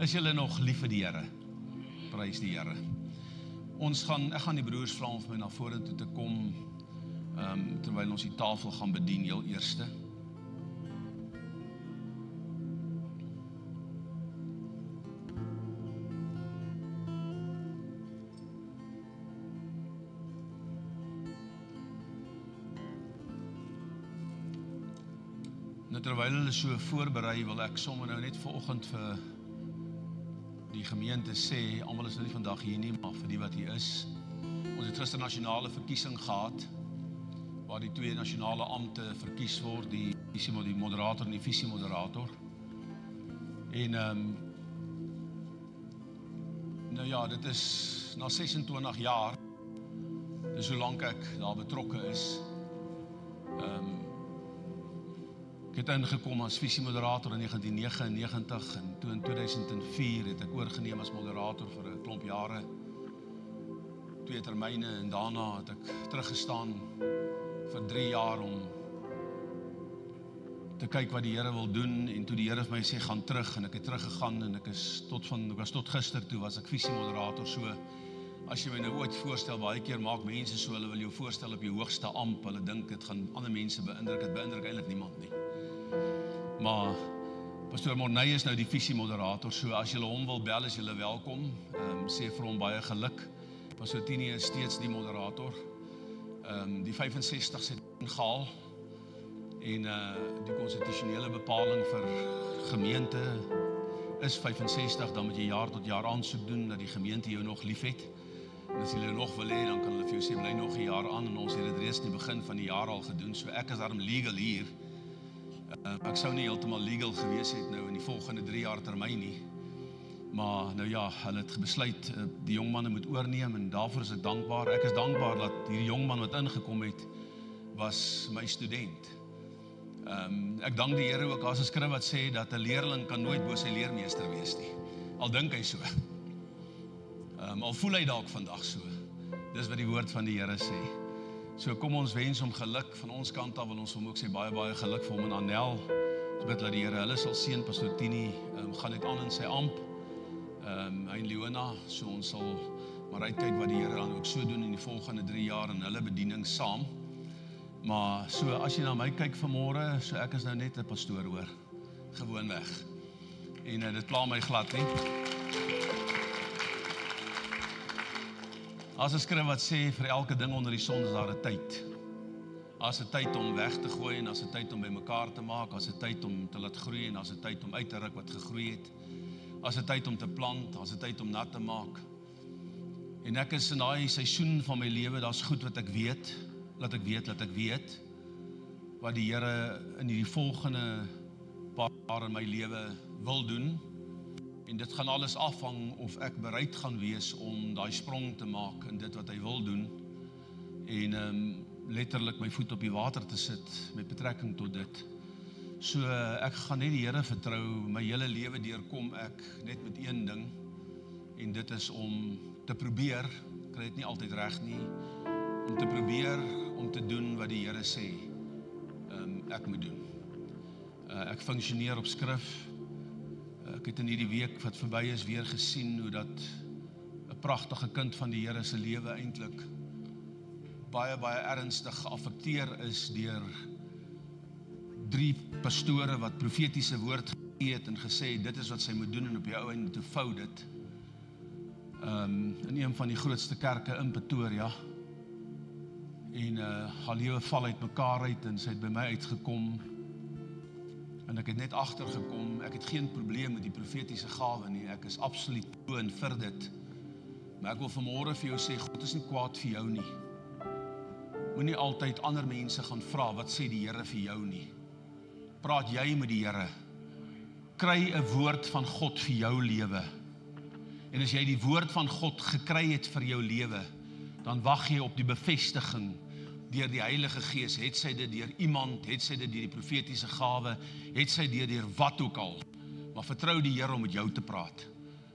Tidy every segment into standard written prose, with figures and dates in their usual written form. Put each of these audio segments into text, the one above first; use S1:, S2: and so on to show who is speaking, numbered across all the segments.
S1: Is julle nog lief vir die Here? Prys die Here. Ek gaan die broers vra om vir my na vorentoe te kom, terwyl ons die tafel gaan bedien, heel eerste. Nou terwyl hulle so voorberei, wil ek sommer nou net vanoggend vir die gemeente sê, almal is nou nie vandag hier nie, maar vir die wat hier is. Ons het gister nasionale verkiesing gehad, waar die twee nasionale ampte verkies word, die moderator en die visiemoderator. En nou ja, dit is na 26 jaar, dis hoe lank ek daar betrokke is. Ek het ingekom as visiemoderator in 1999 en toe in 2004 het ek oorgeneem as moderator vir 'n klomp jare, 2 termyne, en daarna het ek teruggestaan vir 3 jaar om te kyk wat die Here wil doen, en toe die Here vir my sê gaan terug, en ek het teruggegaan, en ek was tot gister toe was ek visiemoderator. So as jy my nou ooit voorstel, baie keer maak mense so, hulle wil jou voorstel op jou hoogste amp, hulle dink dit gaan ander mense beïndruk, dit beïndruk eintlik niemand nie. Maar Pastoor Morney is nou die visiemoderator, so as julle hom wil bel, is julle welkom. Sê vir hom baie geluk. Pastoor Tini is steeds die moderator. Die 65 het ingehaal, en die konstitusionele bepaling vir gemeente is 65, dan moet jy jaar tot jaar aansoek doen, dat die gemeente jou nog lief het. En as hulle nog wil hê, dan kan hulle vir jou sê, bly nog 'n jaar aan, en ons het dit reeds in die begin van die jaar al gedoen, so ek is daarom legal hier. Ek sou nie heeltemal legal gewees het nou in die volgende 3 jaar termyn nie, maar nou ja, hulle het besluit, die jongmanne moet oorneem, en daarvoor is ek dankbaar. Ek is dankbaar dat hierdie jongman wat ingekom het, was my student. Ek dank die Here ook, as 'n skrif wat sê, dat 'n leerling kan nooit bo sy leermeester wees nie, al dink hy so. Al voel hy dalk vandag so. Dis wat die woord van die Here sê. So kom ons wens hom geluk, van ons kant af wil ons hom ook sê, baie geluk vir hom en Annel. Ons bid dat die Here hulle sal seën. Pastoor Tini gaan net aan in sy amp, hy en Leona, so ons sal maar uitkyk wat die Here dan ook so doen in die volgende 3 jaar in hulle bediening saam. Maar so as jy na my kyk vanmôre, so ek is nou net 'n pastoor hoor, gewoon weg. En dit pla my glad nie. As 'n skrif wat sê, vir elke ding onder die son is daar 'n tyd. As 'n tyd om weg te gooi, en as 'n tyd om bymekaar te maak, as 'n tyd om te laat groei, en as 'n tyd om uit te ruk wat gegroei het, as 'n tyd om te plant, as 'n tyd om nat te maak. En ek is in daai seisoen van my lewe, daar's goed wat ek weet, laat ek weet, wat die Here in hierdie volgende paar jaar in my lewe wil doen. En dit gaan alles afhang of ek bereid gaan wees om daai sprong te maak in dit wat hy wil doen. En letterlik my voet op die water te sit met betrekking tot dit. So ek gaan net die Here vertrou, my hele lewe deurkom ek net met een ding, en dit is om te probeer, ek kry dit nie altyd reg nie, om te probeer om te doen wat die Here sê ek moet doen. Ek funksioneer op skrif. Ek het in hierdie week wat verby is weer gesien hoe dat 'n pragtige kind van die Here se lewe eintlik baie ernstig geaffekteer is deur 3 pastore wat profetiese woord gegee het en gesê dit is wat sy moet doen, en op die ou einde toe fout dit. In een van die grootste kerke in Pretoria. En haar lewe val uit mekaar uit, en sy het by my uitgekom. En ek het net agtergekom, ek het geen probleem met die profetiese gawe nie, ek is absoluut toon vir dit. Maar ek wil vanmôre vir jou sê, God is nie kwaad vir jou nie. Moenie altyd ander mense gaan vra, wat sê die Here vir jou nie. Praat jy met die Here. Kry 'n woord van God vir jou lewe. En as jy die woord van God gekry het vir jou lewe, dan wag jy op die bevestiging deur die Heilige Gees, het sy dit deur iemand, het sy dit deur die profetiese gawe, het sy deur wat ook al. Maar vertrou die Here om met jou te praat.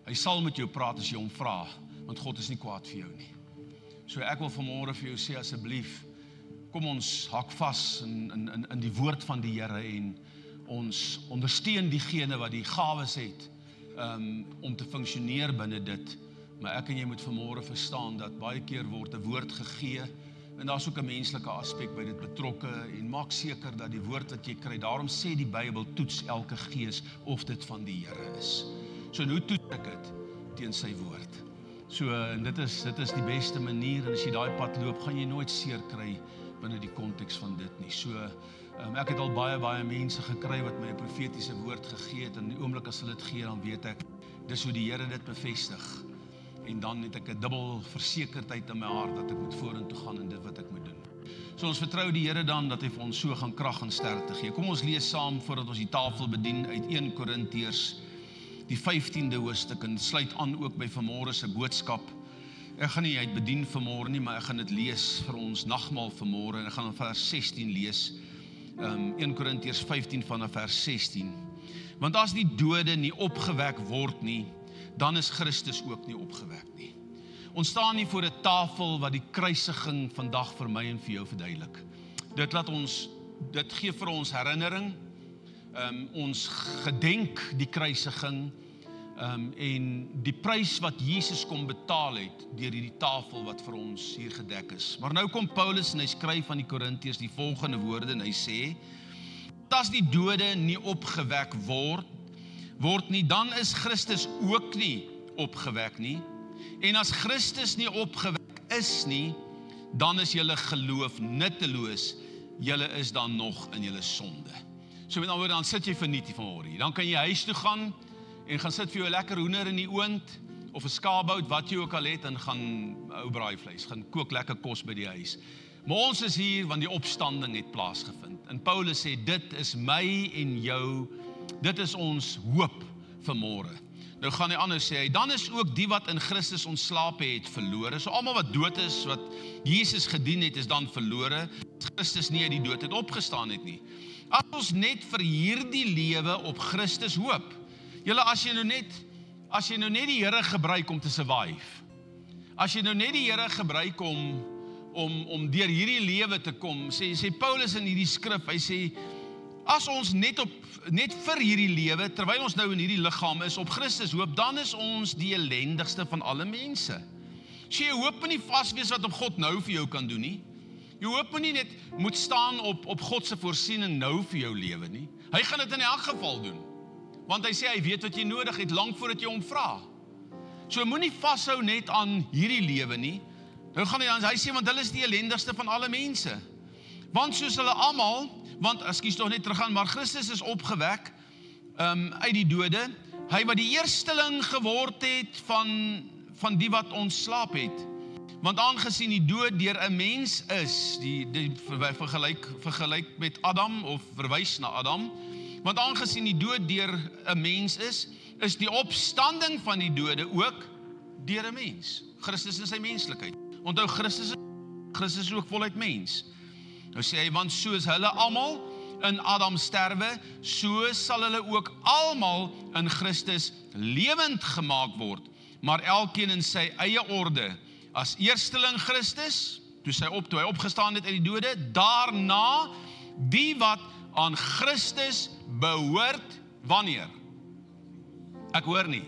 S1: Hy sal met jou praat as jy hom vra, want God is nie kwaad vir jou nie. So ek wil vanmôre vir jou sê, asseblief, kom ons hak vas in die woord van die Here, en ons ondersteun diegene wat die gawes het, om te funksioneer binne dit. Maar ek en jy moet vanmôre verstaan dat baie keer word 'n woord gegee en daar's ook 'n menslike aspek by dit betrokke en maak seker dat die woord wat jy kry, daarom sê die Bybel toets elke gees of dit van die Here is. So en hoe toets ek dit? Teen sy woord. So en dit is die beste manier en as jy daai pad loop, gaan jy nooit seer kry binne die konteks van dit nie. So ek het al baie mense gekry wat my 'n profetiese woord gegee het en die oomblik as hulle dit gee, dan weet ek dis hoe die Here dit bevestig. En dan het ek 'n dubbel versekerdheid in my hart dat ek moet vorentoe gaan in dit wat ek moet doen. So ons vertrou die Here dan dat hy vir ons so gaan krag en sterkte gee. Kom ons lees saam voordat ons die tafel bedien uit 1 Korintiërs die 15de hoofstuk en sluit aan ook by vanmôre se boodskap. Ek gaan nie uit bedien vanmôre nie, maar ek gaan dit lees vir ons nagmaal vanmôre en ek gaan vers 16 lees. 1 Korintiërs 15 vanaf vers 16. Want as die dode nie opgewek word nie, dan is Christus ook nie opgewek nie. Ons staan nie voor 'n tafel wat die kruisiging vandag vir my en vir jou verduidelik. Dit gee vir ons herinnering, ons gedenk die kruisiging, en die prys wat Jesus kom betaal het deur hierdie tafel wat vir ons hier gedek is. Maar nou kom Paulus en hy skryf aan die Korintiërs die volgende woorde en hy sê: as die dode nie opgewek word nie, dan is Christus ook nie opgewek nie. En as Christus nie opgewek is nie, dan is julle geloof nutteloos, julle is dan nog in julle sonde. So met ander woorde, dan sit jy verniet vanmôre. Dan kan jy huis toe gaan en gaan sit vir jou 'n lekker hoender in die oond of 'n skaapbout, wat jy ook al het, en gaan ou braaivleis, gaan kook lekker kos by die huis. Maar ons is hier want die opstanding het plaasgevind. En Paulus sê dit is my en jou, dit is ons hoop vanmôre. Nou gaan hy anders sê, dan is ook die wat in Christus ontslape het verlore. So almal wat dood is, wat Jesus gedien het, is dan verlore. Christus nie uit die dood het opgestaan het nie. As ons net vir hierdie lewe op Christus hoop. Julle, as jy nou net die Here gebruik om te survive. As jy nou net die Here gebruik om deur hierdie lewe te kom, sê Paulus in hierdie skrif, hy sê, as ons net vir hierdie lewe, terwyl ons nou in hierdie liggaam is, op Christus hoop, dan is ons die ellendigste van alle mense. So jy hoop nie vaswees wat op God nou vir jou kan doen nie. Jy hoop nie net moet staan op God se voorsiening nou vir jou lewe nie. Hy gaan dit in elk geval doen. Want hy sê hy weet wat jy nodig het, lank voordat jy hom vra. So moenie vashou net aan hierdie lewe nie. Nou gaan hy sê, want hulle is die ellendigste van alle mense. Want soos hulle almal, ekskuus tog net teruggaan, maar Christus is opgewek uit die dode, hy wat die eersteling geword het van die wat ontslaap het. Want aangesien die dood deur 'n mens is, die vergelyk met Adam of verwys na Adam, want aangesien die dood deur 'n mens is die opstanding van die dode ook deur 'n mens. Christus in sy menslikheid. Onthou, Christus is ook voluit mens. Nou sê hy, want soos hulle almal in Adam sterwe, so sal hulle ook almal in Christus lewend gemaak word, maar elkeen in sy eie orde. As eersteling Christus, toe hy opgestaan het uit die dode, daarna die wat aan Christus behoort, wanneer? Ek hoor nie.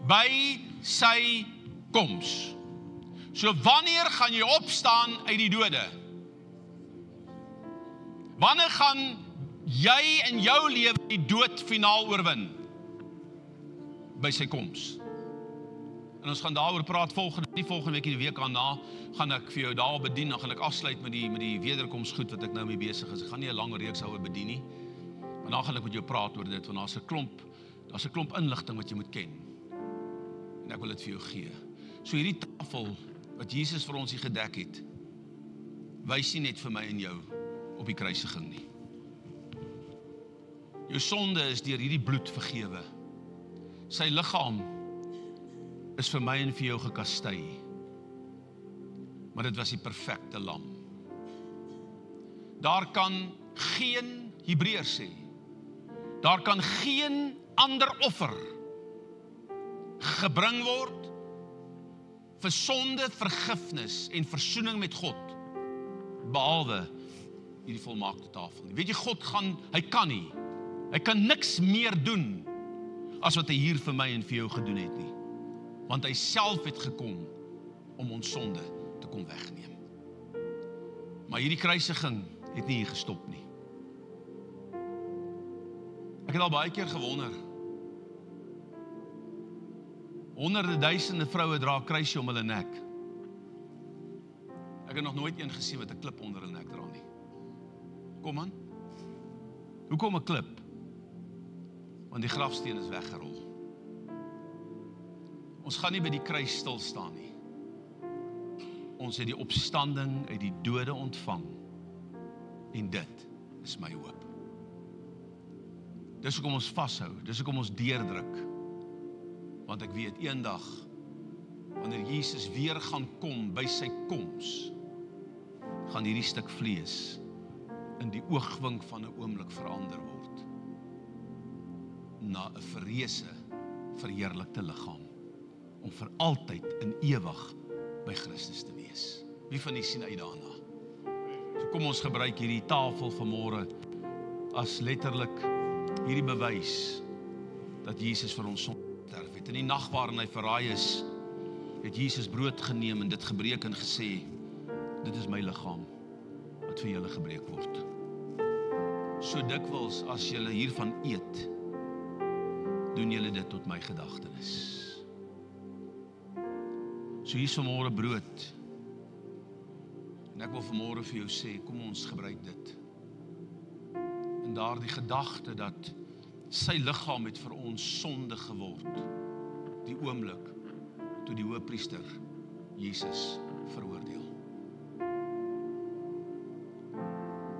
S1: By sy koms. So wanneer gaan jy opstaan uit die dode? Wanneer gaan jy in jou lewe die dood finaal oorwin? By sy koms. En ons gaan daaroor praat volgende week, die week daarna, gaan ek vir jou daar bedien, dan gaan ek afsluit met die wederkomsgoed wat ek nou mee besig is. Ek gaan nie 'n lang reeks daaroor bedien nie, maar dan gaan ek met jou praat oor dit, want daar's 'n klomp inligting wat jy moet ken. En ek wil dit vir jou gee. So hierdie tafel wat Jesus vir ons hier gedek het, wys nie net vir my en jou op die kruisiging nie. Jou sonde is deur hierdie bloed vergewe. Sy liggaam is vir my en vir jou gekastei. Maar dit was die perfekte lam. Daar kan geen, Hebreërs sê, daar kan geen ander offer gebring word vir sonde, vergifnis en versoening met God, behalwe hierdie volmaakte tafel. Weet jy, God hy kan niks meer doen as wat hy hier vir my en vir jou gedoen het nie. Want hy self het gekom om ons sonde te kom wegneem. Maar hierdie kruisiging het nie hier gestop nie. Ek het al baie keer gewonder. Honderde duisende vroue dra kruisie om hulle nek. Ek het nog nooit een gesien wat 'n klip onder hulle nek dra nie. Kom aan. Hoekom 'n klip? Want die grafsteen is weggerol. Ons gaan nie by die kruis stil staan nie. Ons het die opstanding uit die dode ontvang. En dit is my hoop. Dis hoekom ons vashou, dis hoekom ons deurdruk. Want ek weet eendag, wanneer Jesus weer gaan kom by sy koms, gaan hierdie stuk vlees in die oogwink van 'n oomblik verander word na 'n verreëse, verheerlikte liggaam, om vir altyd en ewig by Christus te wees. Wie van u sien uit daarna? So kom ons gebruik hierdie tafel vanmôre as letterlik hierdie bewys dat Jesus vir ons sonde sterf het. In die nag waarin hy verraai is, het Jesus brood geneem en dit gebreek en gesê, dit is my liggaam wat vir julle gebreek word. So dikwels as julle hiervan eet, doen julle dit tot my gedagtenis. So hier is vanmôre brood. En ek wil vanmôre vir jou sê, kom ons gebruik dit. En daardie gedagte dat sy liggaam het vir ons sonde geword, die oomblik toe die hoëpriester Jesus veroordeel.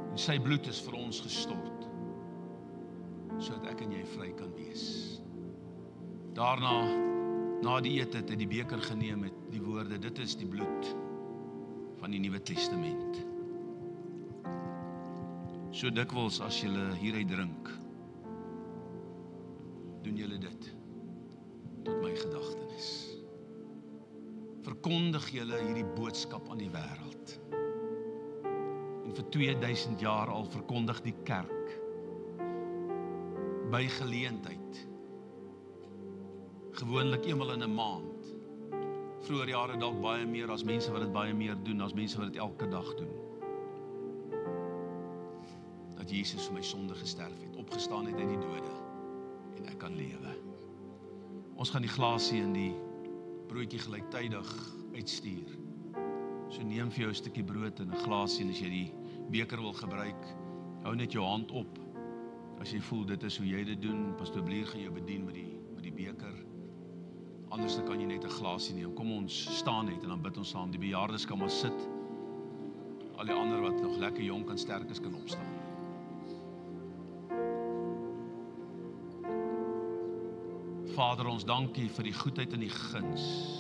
S1: En sy bloed is vir ons gestort, sodat ek en jy vry kan wees. Daarna, na die eet het hy die beker geneem met die woorde, dit is die bloed van die Nuwe Testament. So dikwels as julle hieruit drink, doen julle dit tot my gedagtenis. Verkondig julle hierdie boodskap aan die wêreld. En vir 2000 jaar al verkondig die kerk by geleentheid, gewoonlik eenmal in 'n maand. Vroeger jare dalk baie meer, as mense wat dit baie meer doen, as mense wat dit elke dag doen. Dat Jesus vir my sonde gesterf het, opgestaan het uit die dode, en ek kan lewe. Ons gaan die glasie en die broodjie gelyktydig uitstuur. So neem vir jou 'n stukkie brood en 'n glasie, en as jy die beker wil gebruik, hou net jou hand op. As jy voel dit is hoe jy dit doen, Pastoor Blier gaan jou bedien met die beker. Anders dan kan jy net 'n glasie neem. Kom ons staan net en dan bid ons saam. Die bejaardes kan maar sit. Al die ander wat nog lekker jonk en sterk is, kan opstaan. Vader, ons dankie vir die goedheid en die guns.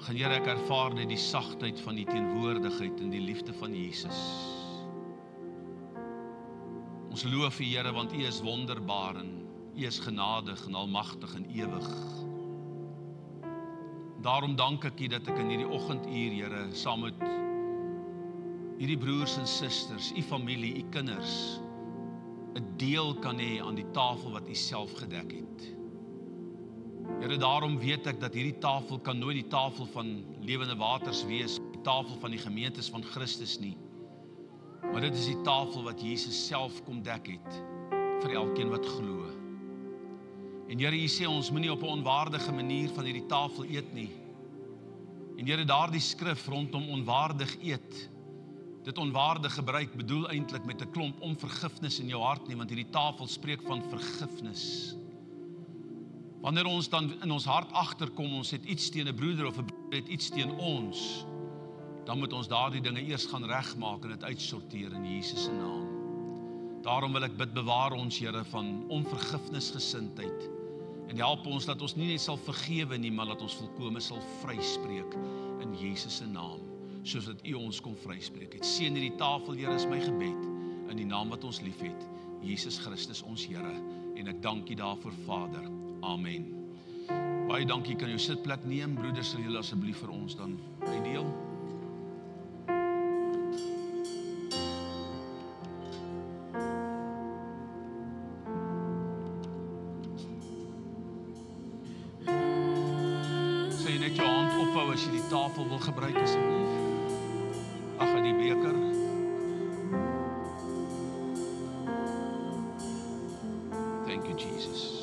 S1: Here, ek ervaar net die sagtheid van die teenwoordigheid en die liefde van Jesus. Ons loof U, Here, want U is wonderbaar en U is genadig en almagtig en ewig. Daarom dank ek U dat ek in hierdie oggenduur, Here, saam met hierdie broers en susters, U familie, U kinders, 'n deel kan hê aan die tafel wat U self gedek het. Here, daarom weet ek dat hierdie tafel kan nooit die tafel van lewende waters wees, die tafel van die gemeentes van Christus nie. Maar dit is die tafel wat Jesus self kom dek het, vir elkeen wat glo. En Here, U sê ons moenie op 'n onwaardige manier van hierdie tafel eet nie. En Here, daardie skrif rondom onwaardig eet, dit onwaardig gebruik, bedoel eintlik met 'n klomp onvergifnis in jou hart nie, want hierdie tafel spreek van vergifnis. Wanneer ons dan in ons hart agterkom, ons het iets teen 'n broeder of 'n broeder het iets teen ons, dan moet ons daardie dinge eers gaan regmaak en dit uitsorteer in Jesus se naam. Daarom wil ek bid, bewaar ons, Here, van onvergifnisgesindheid en help ons dat ons nie net sal vergewe nie, maar dat ons volkome sal vryspreek in Jesus se naam, soos dat U ons kom vryspreek het. Seën hierdie tafel, Here, is my gebed in die naam wat ons liefhet, Jesus Christus ons Here, en ek dank U daarvoor, Vader. Amen. Baie dankie, kan jou sitplek neem. Broeders, sal julle asseblief vir ons dan uitdeel. net jou hand ophou as jy die tafel wil gebruik asseblief. Ag, die beker. Thank you, Jesus.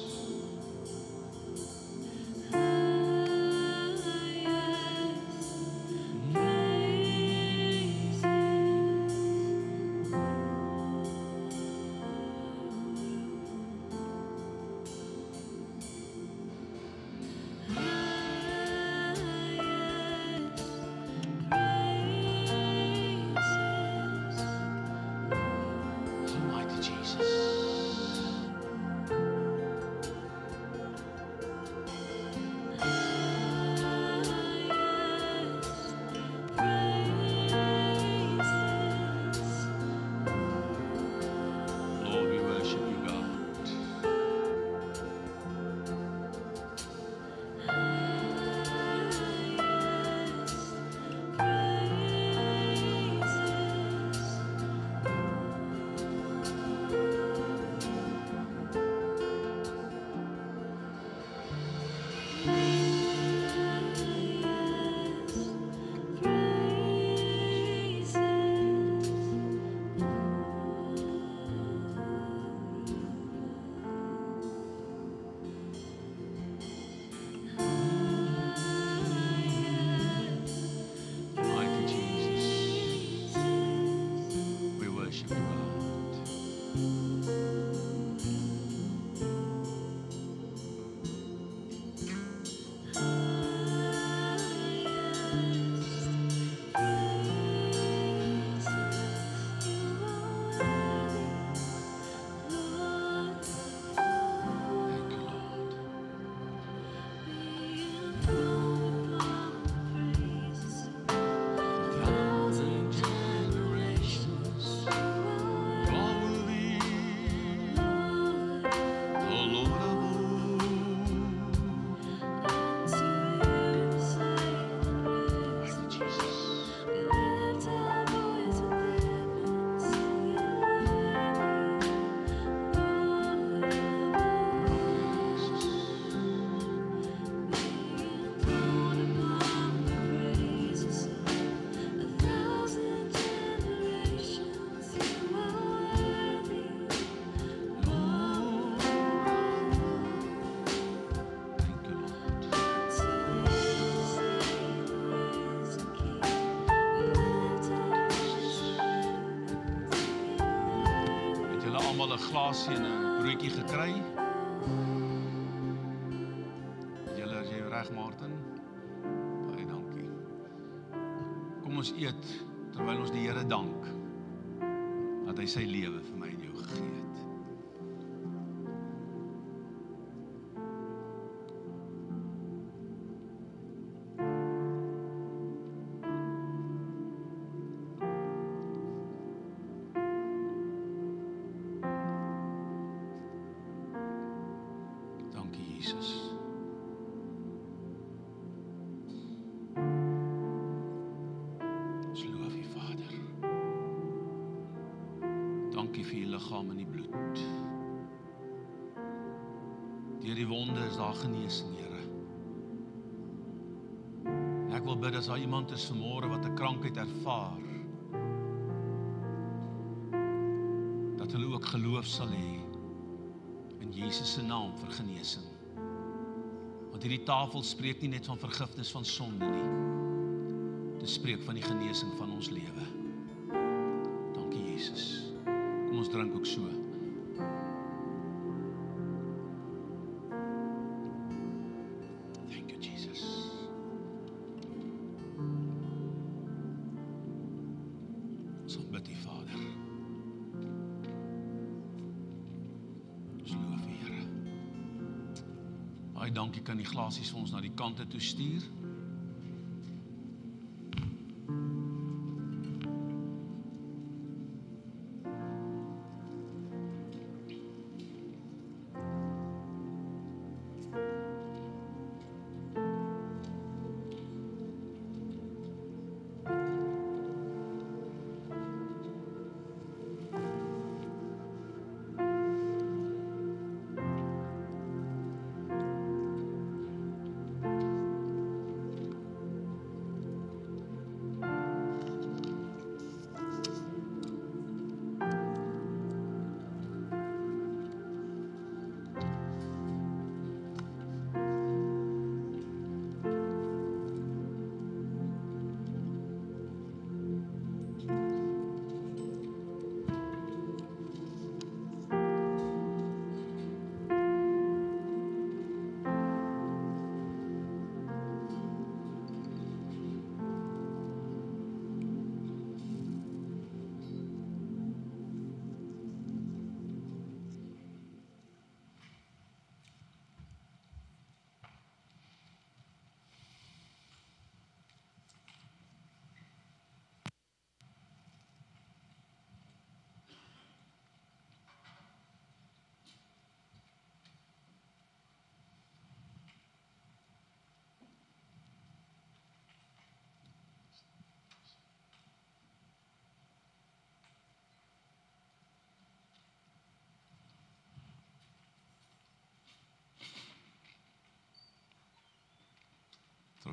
S1: Glasie en 'n broodjie gekry. Julle as jy reg, Martin. Baie dankie. Kom ons eet terwyl ons die Here dank dat hy sy lewe vir my en jou gegee het. Genesing, Here. Ek wil bid as daar iemand is vanmôre wat 'n krankheid ervaar, dat hulle ook geloof sal hê in Jesus se naam vir genesing. Want hierdie tafel spreek nie net van vergifnis van sonde nie. Dit spreek van die genesing van ons lewe. Dankie, Jesus. Kom ons drink ook so. Dankie, kan die glasies vir ons na die kante toe stuur.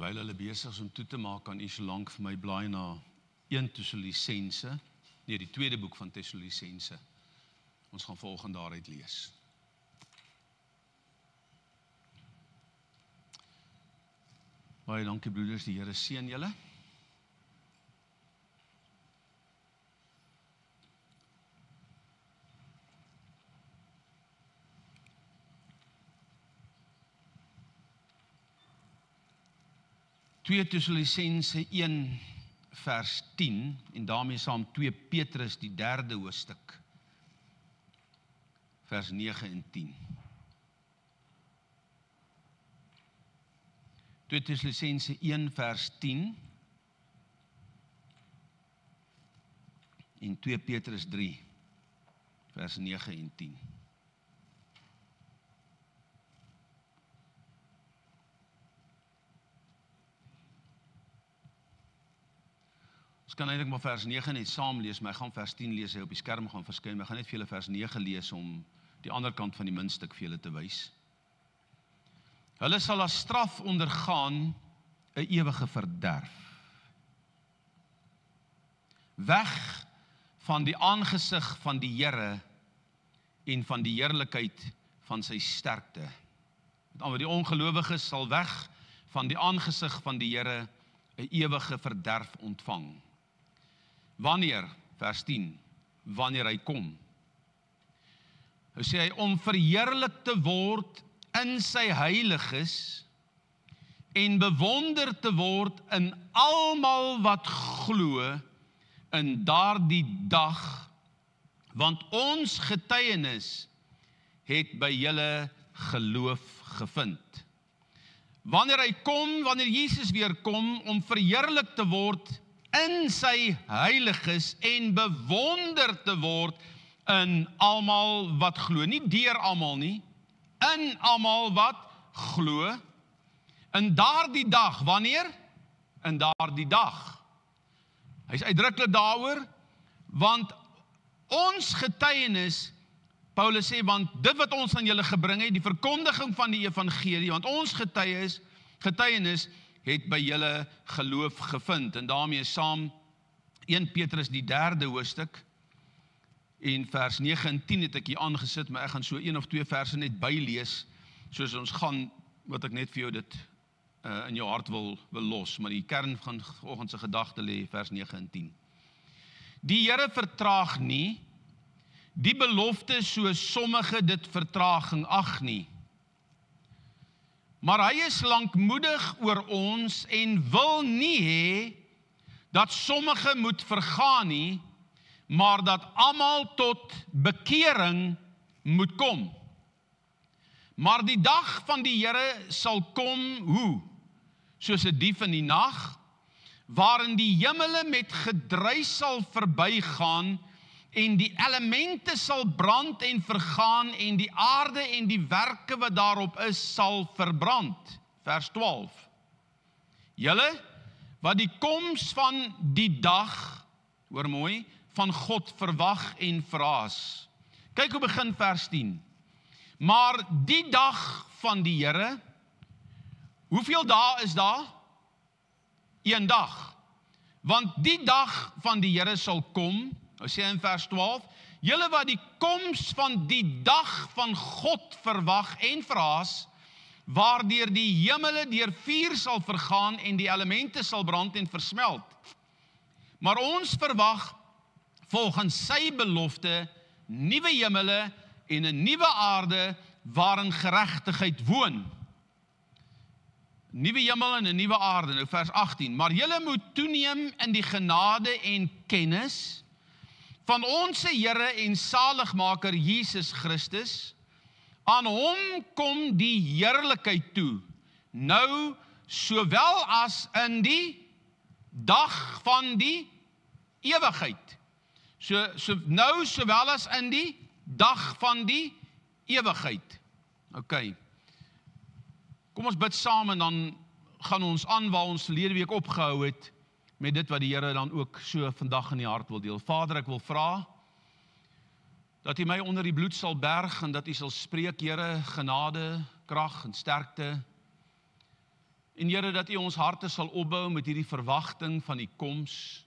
S1: Terwyl hulle besig is om toe te maak, kan u so lank vir my blaai na 1 Tessalonisense, nee, die tweede boek van Tessalonisense. Ons gaan volgende daaruit lees. Baie dankie broeders, die Here seën julle. Tweede Tessalonisense 1 vers 10 en daarmee saam 2 Petrus die 3de hoofstuk vers 9 en 10. 2 Tessalonisense 1 vers 10 en 2 Petrus 3 vers 9 en 10. Ons kan eintlik maar vers 9 net saam lees, maar ek gaan vers 10 lees, hy op die skerm gaan verskyn, maar ek gaan net vir julle vers 9 lees om die ander kant van die muntstuk vir julle te wys. Hulle sal as straf ondergaan 'n ewige verderf. Weg van die aangesig van die Here en van die heerlikheid van sy sterkte. Met ander woorde, die ongelowiges sal weg van die aangesig van die Here 'n ewige verderf ontvang. Wanneer, vers 10, wanneer hy kom. Nou sê hy, om verheerlik te word in sy heiliges en bewonder te word in almal wat glo in daardie dag, want ons getuienis het by julle geloof gevind. Wanneer hy kom, wanneer Jesus weer kom, om verheerlik te word in sy heiliges en bewonder te word in almal wat glo, nie deur almal nie, in almal wat glo, in daardie dag, wanneer? In daardie dag. Hy is uitdruklik daaroor, want ons getuienis, Paulus sê, want dit wat ons aan julle gebring het, die verkondiging van die evangelie, want ons getuienis het by julle geloof gevind, en daarmee saam 1 Petrus die 3de hoofstuk, en vers 9 en 10 het ek hier aangesit, maar ek gaan so 1 of 2 verse net bylees, soos ons gaan, wat ek net vir jou dit in jou hart wil los, maar die kern van vanoggend se gedagte lê vers 9 en 10. Die Here vertraag nie, die belofte soos sommige dit vertraging ag nie, maar hy is lankmoedig oor ons en wil nie hê dat sommige moet vergaan nie, maar dat almal tot bekering moet kom. Maar die dag van die Here sal kom, hoe? Soos 'n dief in die nag, waarin die hemele met gedruis sal verbygaan, en die elemente sal brand en vergaan, en die aarde en die werke wat daarop is, sal verbrand. Vers 12. Julle, wat die koms van die dag, hoor mooi, van God verwag en vraas. Kyk hoe begin vers 10. Maar die dag van die Here, hoeveel dae is daar? 1 dag. Want die dag van die Here sal kom, nou sê in vers 12, julle wat die koms van die dag van God verwag en vraas, waardeur die hemele deur vuur sal vergaan en die elemente sal brand en versmelt. Maar ons verwag volgens sy belofte nuwe hemele en 'n nuwe aarde waarin geregtigheid woon. Nuwe hemel en 'n nuwe aarde, nou vers 18. Maar julle moet toeneem in die genade en kennis van ons Here en Saligmaker Jesus Christus. Aan hom kom die heerlikheid toe, nou sowel as in die dag van die ewigheid. Nou sowel as in die dag van die ewigheid. OK. Kom ons bid saam en dan gaan ons aan waar ons verlede week opgehou het met dit wat die Here dan ook so vandag in die hart wil deel. Vader, ek wil vra dat U my onder die bloed sal berg en dat U sal spreek, Here, genade, krag en sterkte En Here, dat U ons harte sal opbou met hierdie verwagting van U koms,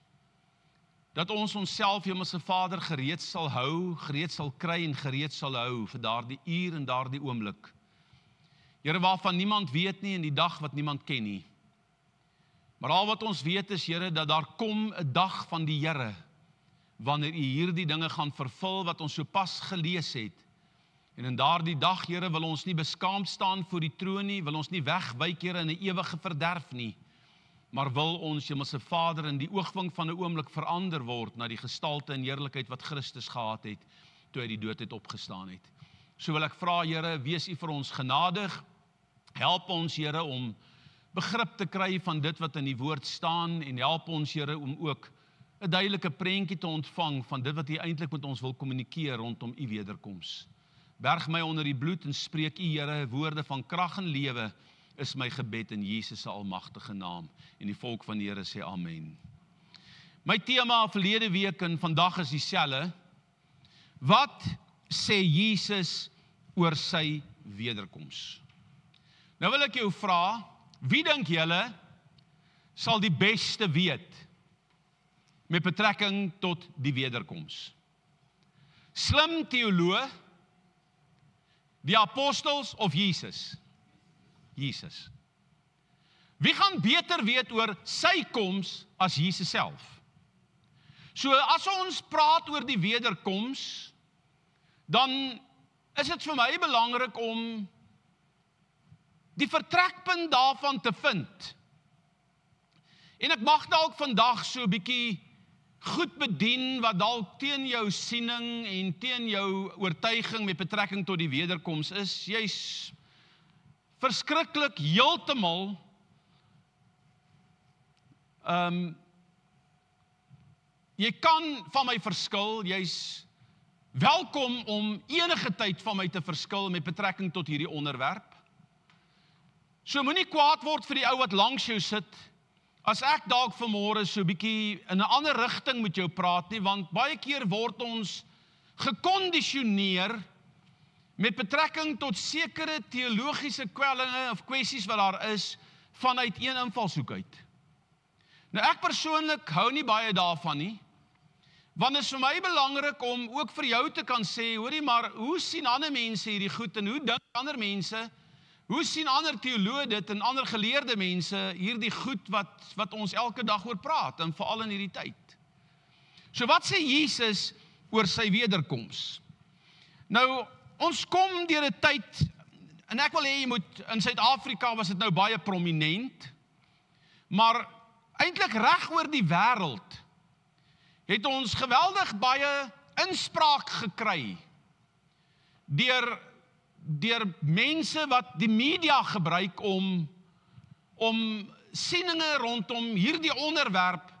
S1: dat ons onsself, Hemelse Vader, gereed sal hou, gereed sal kry en gereed sal hou vir daardie uur en daardie oomblik. Here, waarvan niemand weet nie en die dag wat niemand ken nie. Maar al wat ons weet is, Here, dat daar kom 'n dag van die Here, wanneer U hierdie dinge gaan vervul wat ons sopas gelees het. En in daardie dag, Here, wil ons nie beskaamd staan voor die troon nie, wil ons nie wegwyk, Here, in 'n ewige verderf nie, maar wil ons, Hemelse Vader, in die oogwink van 'n oomblik verander word na die gestalte en heerlikheid wat Christus gehad het, toe hy die dood het opgestaan het. So wil ek vra, Here, wees U vir ons genadig, help ons, Here, om begrip te kry van dit wat in die woord staan, en help ons, Here, om ook 'n duidelike prentjie te ontvang van dit wat U eintlik met ons wil kommunikeer rondom U wederkoms. Berg my onder die bloed en spreek U, Here, woorde van krag en lewe, is my gebed in Jesus se almagtige naam. En die volk van die Here sê amen. My tema verlede week en vandag is dieselfde. Wat sê Jesus oor sy wederkoms? Nou wil ek jou vra, wie dink julle sal die beste weet met betrekking tot die wederkoms? Slim teoloog, die apostels of Jesus? Jesus. Wie gaan beter weet oor sy koms as Jesus self? So as ons praat oor die wederkoms, dan is dit vir my belangrik om die vertrekpunt daarvan te vind. En ek mag dalk vandag so 'n bietjie goed bedien wat dalk teen jou siening en teen jou oortuiging met betrekking tot die wederkoms is. Jy's verskriklik heeltemal jy kan van my verskil, jy's welkom om enige tyd van my te verskil met betrekking tot hierdie onderwerp. So moenie kwaad word vir die ou wat langs jou sit, as ek dalk vanmôre so 'n bietjie in 'n ander rigting met jou praat nie, want baie keer word ons gekondisioneer met betrekking tot sekere teologiese kwellinge of kwessies wat daar is, vanuit een invalshoek uit. Nou ek persoonlik hou nie baie daarvan nie, want dit is vir my belangrik om ook vir jou te kan sê, hoorie, maar hoe sien ander mense hierdie goed en hoe dink ander mense? Hoe sien ander teoloë dit en ander geleerde mense hierdie goed wat ons elke dag oor praat, en veral in hierdie tyd? So wat sê Jesus oor sy wederkoms? Nou, ons kom deur 'n tyd, en ek wil hê jy moet, in Suid-Afrika was dit nou baie prominent, maar eintlik reg oor die wêreld het ons geweldig baie inspraak gekry deur mense wat die media gebruik om sieninge rondom hierdie onderwerp,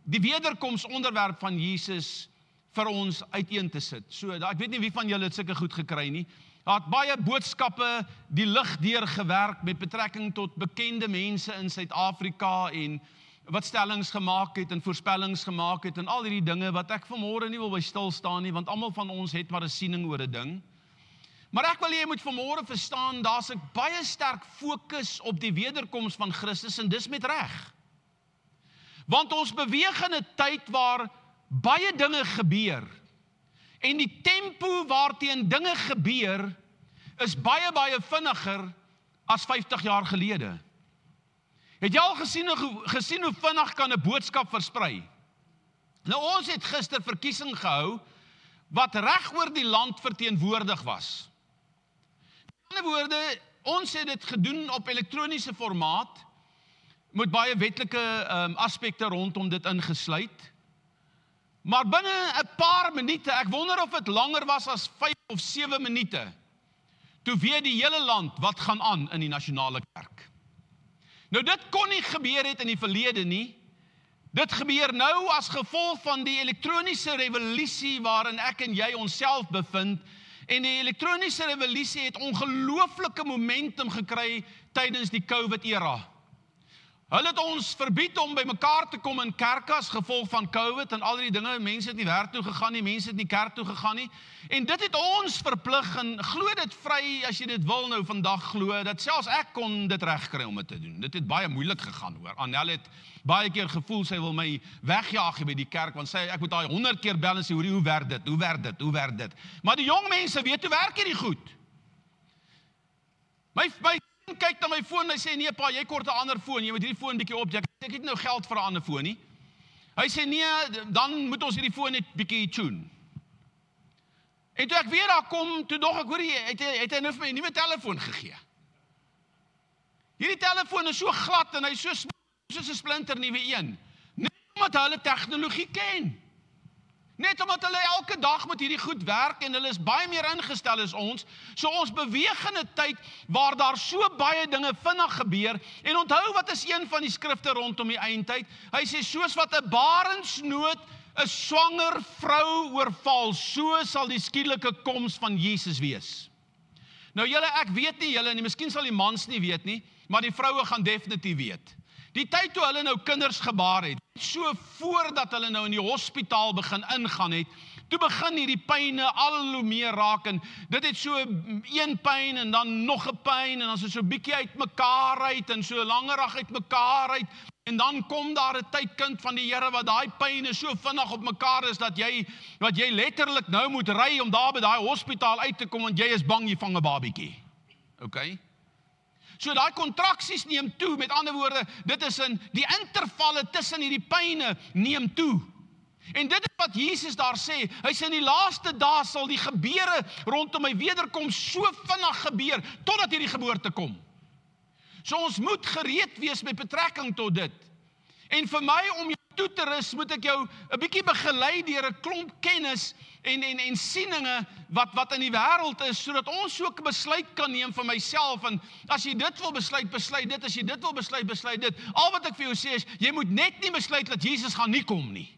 S1: die wederkoms onderwerp van Jesus, vir ons uiteen te sit. So, ek weet nie wie van julle het sulke goed gekry nie. Daar het baie boodskappe die lig deur gewerk met betrekking tot bekende mense in Suid-Afrika en wat stellings gemaak het en voorspellings gemaak het en al hierdie dinge wat ek vanmôre nie wil by stil staan nie, want almal van ons het maar 'n siening oor 'n ding. Maar ek wil jy moet vanmôre verstaan, daar's 'n baie sterk fokus op die wederkoms van Christus, en dis met reg. Want ons beweeg in 'n tyd waar baie dinge gebeur, en die tempo waarteen dinge gebeur is baie, baie vinniger as 50 jaar gelede. Het jy al gesien hoe vinnig kan 'n boodskap versprei? Nou, ons het gister verkiesing gehou wat reg oor die land verteenwoordig was. In ander woorde, ons het dit gedoen op elektroniese formaat, met baie wetlike aspekte rondom dit ingesluit. Maar binne 'n paar minute, ek wonder of dit langer was as 5 of 7 minute, toe weet die hele land wat gaan aan in die nasionale kerk. Nou dit kon nie gebeur het in die verlede nie. Dit gebeur nou as gevolg van die elektroniese revolusie waarin ek en jy onsself bevind, en die elektroniese revolusie het ongelooflike momentum gekry tydens die COVID-era. Hulle het ons verbied om by mekaar te kom in kerke as gevolg van COVID en al die dinge. Mense het nie werk toe gegaan nie, mense het nie kerk toe gegaan nie. En dit het ons verplig en glo dit vry as jy dit wil nou vandag glo, dat selfs ek kon dit regkry om dit te doen. Dit het baie moeilik gegaan hoor. Annel het baie keer gevoel sy wil my wegjaag by die kerk, want sy ek moet daai 100 keer bel en sê hoe werk dit? Hoe werk dit? Hoe werk dit? Maar die jong mense weet hoe werk hierdie goed. My kyk na my foon, hy sê, nee pa, jy kort 'n ander foon, jy moet hierdie foon bietjie opjack. Ek het nou geld vir 'n ander foon nie. Hy sê, nee, dan moet ons hierdie foon net bietjie tune. En toe ek weer daar kom, toe dog ek, hoor jy, het hy nou vir my 'n nuwe telefoon gegee. Hierdie telefoon is so glad en hy is so soos 'n splinter nuwe een. Net omdat hulle tegnologie ken. Net omdat hulle elke dag met hierdie goed werk en hulle is baie meer ingestel as ons. So ons beweeg in 'n tyd waar daar so baie dinge vinnig gebeur. En onthou wat is een van die skrifte rondom die eindtyd? Hy sê soos wat 'n barensnood 'n swanger vrou oorval, so sal die skielike koms van Jesus wees. Nou julle, ek weet nie julle nie, miskien sal die mans nie weet nie, maar die vroue gaan definitief weet. Die tyd toe hulle nou kinders gebaar het, so voordat hulle nou in die hospitaal begin ingaan het, toe begin hierdie pyne al hoe meer raak en dit het so een pyn en dan nog 'n pyn en dan so 'n bietjie uitmekaar uit en so langerig uitmekaar uit en dan kom daar 'n tyd kind van die Here wat daai pyne so vinnig op mekaar is dat jy letterlik nou moet ry om daar by daai hospitaal uit te kom want jy is bang jy vang 'n babietjie. Okay? So daai kontraksies neem toe, met ander woorde, dit is in die intervalle tussen hierdie pyne neem toe. En dit is wat Jesus daar sê, hy sê in die laaste dae sal die gebeure rondom my wederkoms so vinnig gebeur, totdat hierdie geboorte kom. So ons moet gereed wees met betrekking tot dit. En vir my om jou toe te rus, moet ek jou 'n bietjie begelei deur 'n klomp kennis en sieninge wat in die wêreld is, sodat ons so 'n besluit kan neem vir myself. En as jy dit wil besluit, besluit dit. As jy dit wil besluit, besluit dit. Al wat ek vir jou sê is, jy moet net nie besluit dat Jesus gaan nie kom nie.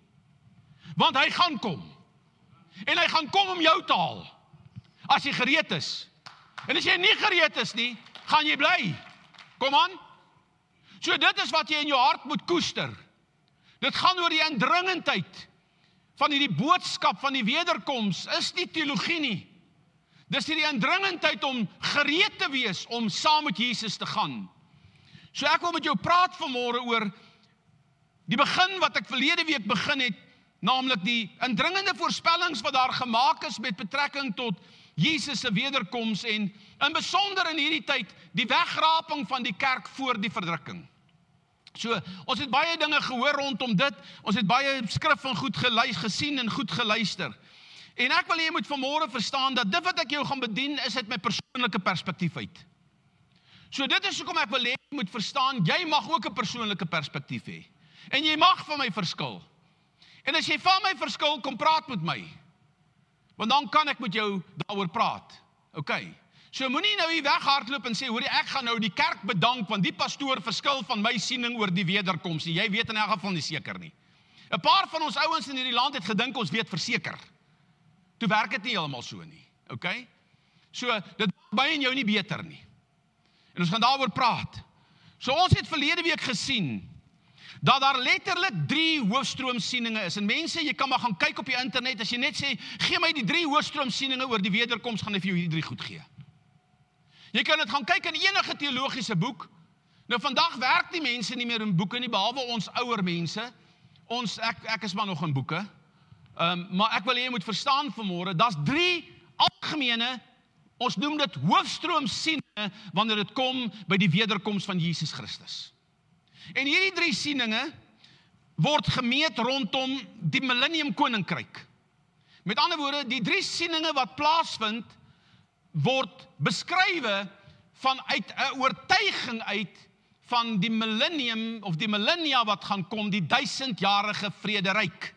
S1: Want hy gaan kom. En hy gaan kom om jou te haal. As jy gereed is. En as jy nie gereed is nie, gaan jy bly. Kom aan. So dit is wat jy in jou hart moet koester. Dit gaan oor die indringendheid van hierdie boodskap van die wederkoms, is nie teologie nie. Dis die indringendheid om gereed te wees om saam met Jesus te gaan. So ek wil met jou praat vanmôre oor die begin wat ek verlede week begin het, naamlik die indringende voorspellings wat daar gemaak is met betrekking tot Jesus se wederkoms en in besonder in hierdie tyd die wegraping van die kerk voor die verdrukking. So, ons het baie dinge gehoor rondom dit, ons het baie skrif van goed gesien en goed geluister. En ek wil jy moet vanmôre verstaan dat dit wat ek jou gaan bedien is uit my persoonlike perspektief uit. So dit is hoekom ek wil jy moet verstaan, jy mag ook 'n persoonlike perspektief hê. En jy mag van my verskil. En as jy van my verskil, kom praat met my. Want dan kan ek met jou daaroor praat. Okay. So moenie nou hier weghardloop en sê, hoor ek gaan nou die kerk bedank, want die pastoor verskil van my siening oor die wederkoms. Jy weet in elk geval nie seker nie. 'n Paar van ons ouens in hierdie land het gedink ons weet verseker. Toe werk dit nie heeltemal so nie. Okay? So dit maak my en jou nie beter nie. En ons gaan daaroor praat. So ons het verlede week gesien dat daar letterlik 3 hoofstroomsieninge is. En mense, jy kan maar gaan kyk op die internet, as jy net sê, gee my die 3 hoofstroomsieninge oor die wederkoms, gaan ek vir jou hierdie 3 goed gee. Jy kan dit gaan kyk in enige teologiese boek. Nou vandag werk die mense nie meer in boeke nie, behalwe ons ouer mense. Ek is maar nog in boeke. Maar ek wil jy moet verstaan vanmôre, daar's 3 algemene, ons noem dit hoofstroomsieninge, wanneer dit kom by die wederkoms van Jesus Christus. En hierdie 3 sieninge word gemeet rondom die millennium koninkryk. Met ander woorde, die 3 sieninge wat plaasvind, word beskrywe vanuit 'n oortuiging uit van die millennium of die millennia wat gaan kom, die 1000-jarige vrederyk.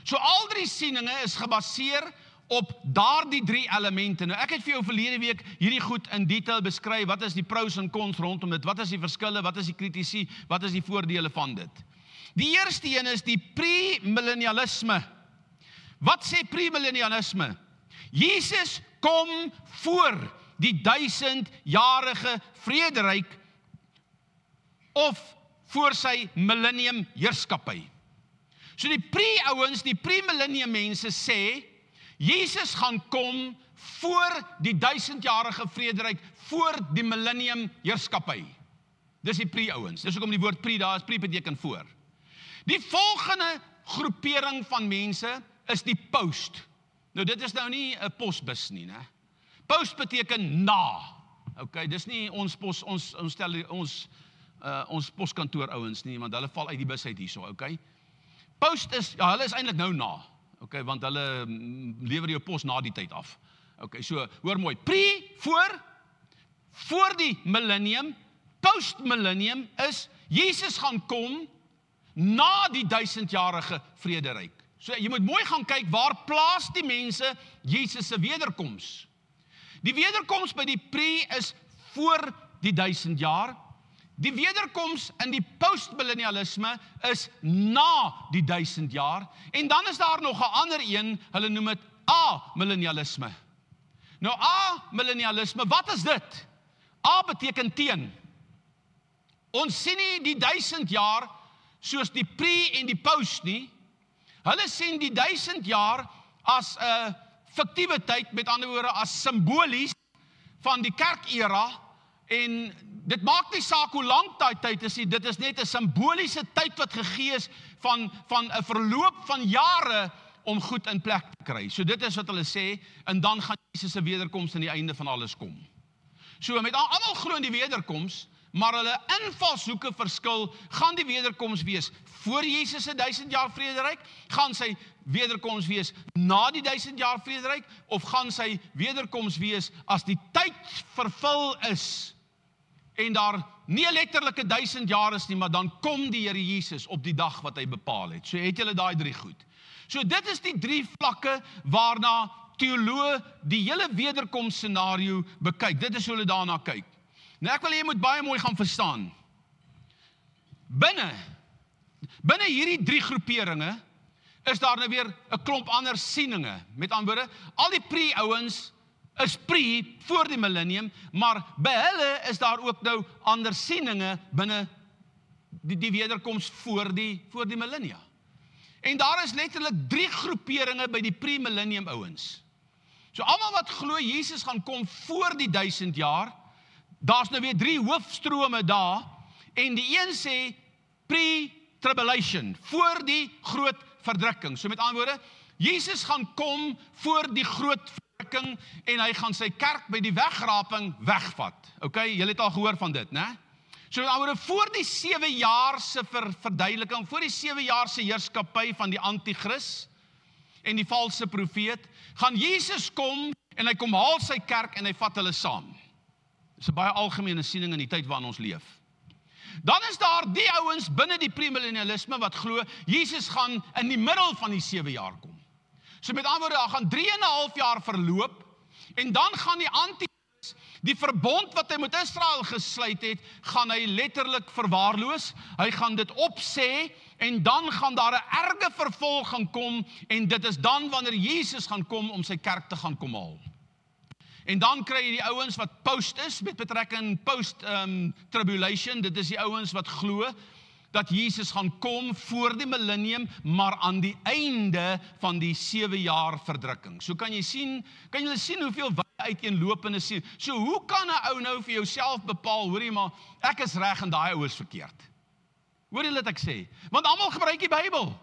S1: So al 3 sieninge is gebaseer op daardie 3 elemente. Nou ek het vir jou verlede week hierdie goed in detail beskryf, wat is die pros en cons rondom dit, wat is die verskille, wat is die kritisie, wat is die voordele van dit. Die eerste een is die premillennialisme. Wat sê premillennialisme? Jesus kom voor die 1000-jarige vrederyk of voor sy millennium heerskappy. So die pre-ouens, die pre-millennium mense sê, Jesus gaan kom voor die 1000-jarige vrederyk, voor die millennium heerskappy. Dis die pre-ouens. Dis hoekom die woord pre daar is, pre beteken voor. Die volgende groepering van mense is die post. Nou dit is nou nie 'n posbus nie, né? Post beteken na. Okay, dis nie ons poskantoor ouens nie, want hulle val uit die bus uit hierso, okay? Post is, ja, hulle is eintlik nou na. Okay, want hulle lewer jou pos na die tyd af. Okay, so hoor mooi. Pre voor die millennium, post millennium is Jesus gaan kom na die 1000-jarige vrederyk. So jy moet mooi gaan kyk, waar plaas die mense Jesus se wederkoms? Die wederkoms by die pre is voor die 1000 jaar. Die wederkoms in die postmillennialisme is na die 1000 jaar. En dan is daar nog 'n ander een, hulle noem dit amillennialisme. Nou amillennialisme, wat is dit? A beteken teen. Ons sien nie die 1000 jaar soos die pre en die post nie. Hulle sien die 1000 jaar as 'n fiktiewe tyd, met ander woorde as simbolies van die kerkera, en dit maak nie saak hoe lank daai tyd is nie, dit is net 'n simboliese tyd wat gegee is van 'n verloop van jare om goed in plek te kry. So dit is wat hulle sê, en dan gaan Jesus se wederkoms aan die einde van alles kom. So met almal glo in die wederkoms, maar hulle invalshoeke verskil. Gaan die wederkoms wees voor Jesus se 1000 jaar vrederyk? Gaan sy wederkoms wees na die 1000 jaar vrederyk? Of gaan sy wederkoms wees as die tyd vervul is en daar nie 'n letterlike 1000 jaar is nie, maar dan kom die Here Jesus op die dag wat hy bepaal het. So het julle daai 3 goed. So dit is die 3 vlakke waarna teoloë die hele wederkoms scenario bekyk. Dit is hoe hulle daarna kyk. Nou ek wil jy moet baie mooi gaan verstaan. Binne hierdie 3 groeperinge is daar nou weer 'n klomp ander sieninge. Met ander woorde, al die pre-ouens is pre voor die millennium, maar by hulle is daar ook nou ander sieninge binne die wederkoms voor die millennia. En daar is letterlik 3 groeperinge by die pre-millennium ouens. So almal wat glo Jesus gaan kom voor die 1000 jaar, daar's nou weer 3 hoofstrome daar, en die een sê pre-tribulation, voor die groot verdrukking. So met ander woorde, Jesus gaan kom voor die groot verdrukking, en hy gaan sy kerk by die wegraping wegvat. Okay, julle het al gehoor van dit, né? So met ander woorde, voor die 7 jaar se verduideliking, voor die 7 jaar se heerskappy van die anti-kris en die valse profeet, gaan Jesus kom, en hy kom haal sy kerk, en hy vat hulle saam. Dis 'n baie algemene siening in die tyd waarin ons leef. Dan is daar die ouens binne die premillennialisme wat glo Jesus gaan in die middel van die 7 jaar kom. So met ander woorde, daar gaan 3,5 jaar verloop, en dan gaan die anti-kris, die verbond wat hy met Israel gesluit het, gaan hy letterlik verwaarloos. Hy gaan dit opsê, en dan gaan daar 'n erge vervolging kom, en dit is dan wanneer Jesus gaan kom om sy kerk te gaan kom haal. En dan kry jy die ouens wat post is, met betrekking post-tribulation, dit is die ouens wat glo dat Jesus gaan kom voor die millennium, maar aan die einde van die 7 jaar verdrukking. So kan julle sien hoeveel uiteenlopende sien. So hoe kan 'n ou nou vir jouself bepaal, hoor jy maar, ek is reg en daai ou is verkeerd? Hoor jy wat ek sê? Want almal gebruik die Bybel.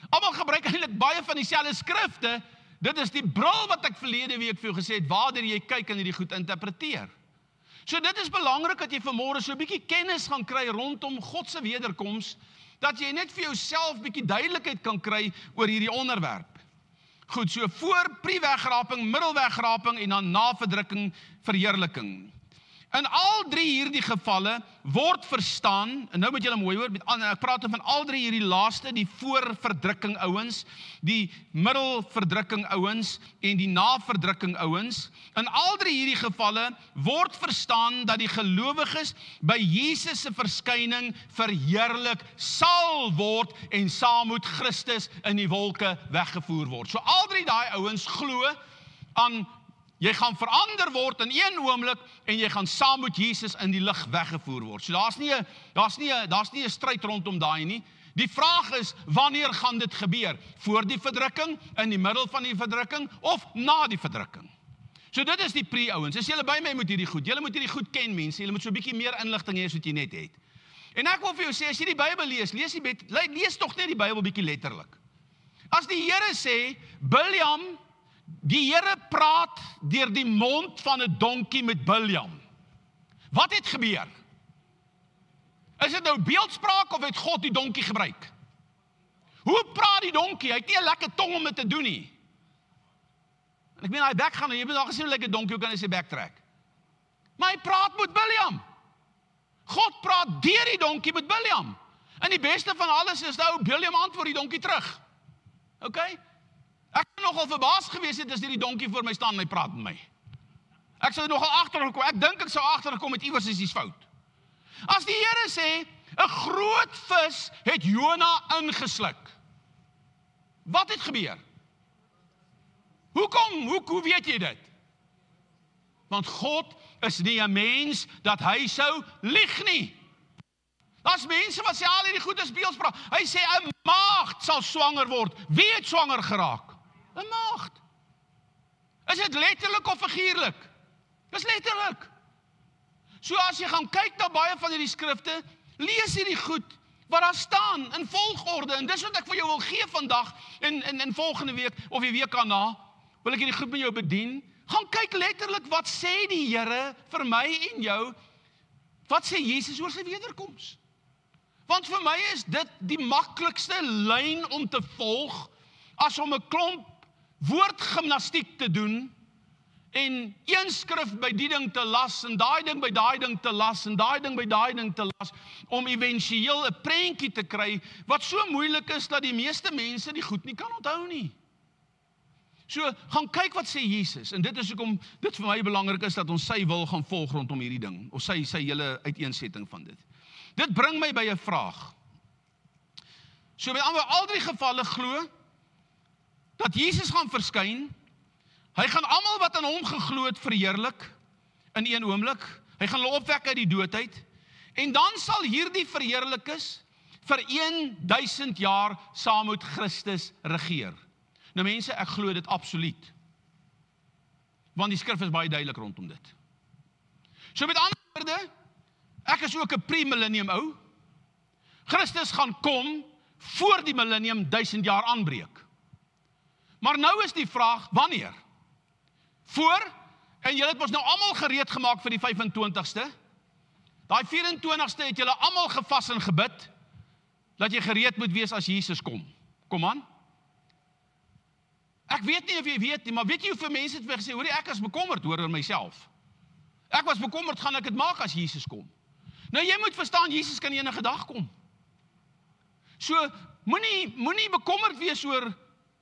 S1: Almal gebruik eintlik baie van dieselfde skrifte. Dit is die bril wat ek verlede week vir jou gesê het, waardeur jy kyk en hierdie goed interpreteer. So dit is belangrik dat jy vanmôre so 'n bietjie kennis gaan kry rondom God se wederkoms, dat jy net vir jouself bietjie duidelikheid kan kry oor hierdie onderwerp. Goed, so voor pre-wegraping, middelwegraping en dan na verdrukking, verheerliking. In al 3 hierdie gevalle word verstaan, en nou moet julle mooi hoor, ek praat van al 3 hierdie laaste, die voorverdrukking ouens, die middelverdrukking ouens en die naverdrukking ouens. In al 3 hierdie gevalle word verstaan dat die gelowiges by Jesus se verskyning verheerlik sal word en saam met Christus in die wolke weggevoer word. So al 3 daai ouens glo aan Jy gaan verander word in een oomblik en jy gaan saam met Jesus in die lig weggevoer word. So daar's nie 'n stryd rondom daai nie. Die vraag is, wanneer gaan dit gebeur? Voor die verdrukking, in die middel van die verdrukking of na die verdrukking? So dit is die pre-ouens. As julle by my moet hierdie goed, julle moet hierdie goed ken mense, julle moet so 'n bietjie meer inligting hê as wat jy net het. En ek wil vir jou sê, as jy die Bybel lees, lees tog net die Bybel bietjie letterlik. As die Here sê, Biljam, die Here praat deur die mond van 'n donkie met Biljam. Wat het gebeur? Is dit nou beeldspraak of het God die donkie gebruik? Hoe praat die donkie? Hy het nie 'n lekker tong om dit te doen nie. Ek meen, hy bek gaan, jy moet al gesien hoe lekker donkie, hoe kan hy sy bek trek? Maar hy praat met Biljam. God praat deur die donkie met Biljam. En die beste van alles is nou, Biljam antwoord die donkie terug. OK? Ek het nogal verbaas gewees het as die donkie voor my staan en hy praat met my. Ek sou nogal agtergekom, ek dink ek sou agtergekom met iewers is iets fout. As die Here sê, 'n groot vis het Jona ingesluk. Wat het gebeur? Hoekom? Hoe weet jy dit? Want God is nie 'n mens dat hy sou lieg nie. Daar's mense wat sê al hierdie goed is beeldspraak. Hy sê 'n maagd sal swanger word. Wie het swanger geraak? 'n Maagd. Is dit letterlik of figuurlik? Dis letterlik. So as jy gaan kyk na baie van hierdie skrifte, lees hierdie goed wat daar staan in volgorde. En dis wat ek vir jou wil gee vandag en volgende week of die week daarna, wil ek hierdie goed met jou bedien. Gaan kyk letterlik wat sê die Here vir my en jou. Wat sê Jesus oor sy wederkoms? Want vir my is dit die maklikste lyn om te volg as om 'n klomp woordgimnastiek te doen en een skrif by die ding te las en daai ding by daai ding te las en daai ding by daai ding te las om éventueel 'n prentjie te kry wat so moeilik is dat die meeste mense die goed nie kan onthou nie. So, gaan kyk wat sê Jesus, en dit is hoekom dit vir my belangrik is dat ons sy wil gaan volg rondom hierdie ding, of sy hele uiteensetting van dit. Dit bring my by 'n vraag. So met al drie gevalle glo dat Jesus gaan verskyn, hy gaan almal wat aan hom geglo het verheerlik in een oomblik, hy gaan hulle opwek uit die dood uit, en dan sal hierdie verheerlikes vir 1000 jaar saam met Christus regeer. Nou mense, ek glo dit absoluut. Want die skrif is baie duidelik rondom dit. So met ander woorde, ek is ook 'n pre-millennium ou. Christus gaan kom voor die millennium 1000 jaar aanbreek. Maar nou is die vraag, wanneer? Voor, en julle het ons nou almal gereed gemaak vir die 25ste. Daai 24ste het julle almal gevas en gebid, dat jy gereed moet wees as Jesus kom. Kom aan. Ek weet nie of jy weet nie, maar weet jy hoeveel mense het vir gesê, hoorie, ek is bekommerd oor myself. Ek was bekommerd, gaan ek dit maak as Jesus kom? Nou jy moet verstaan, Jesus kan enige dag kom. So, moenie bekommerd wees oor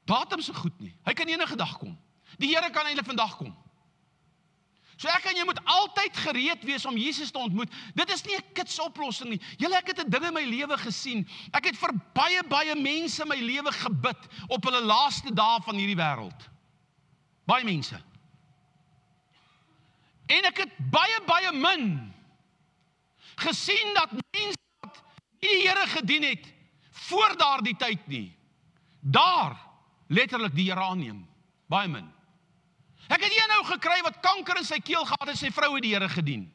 S1: datums se goed nie. Hy kan enige dag kom. Die Here kan eintlik vandag kom. So ek en jy moet altyd gereed wees om Jesus te ontmoet. Dit is nie 'n kitsoplossing nie. Julle, ek het 'n ding in my lewe gesien. Ek het vir baie mense in my lewe gebid op hulle laaste dae van hierdie wêreld. Baie mense. En ek het baie min gesien dat mense wat nie die Here gedien het voor daardie tyd nie, daar letterlik die Here aanneem. Baie min. Ek het een ou gekry wat kanker in sy keel gehad en sy vrou het die Here gedien.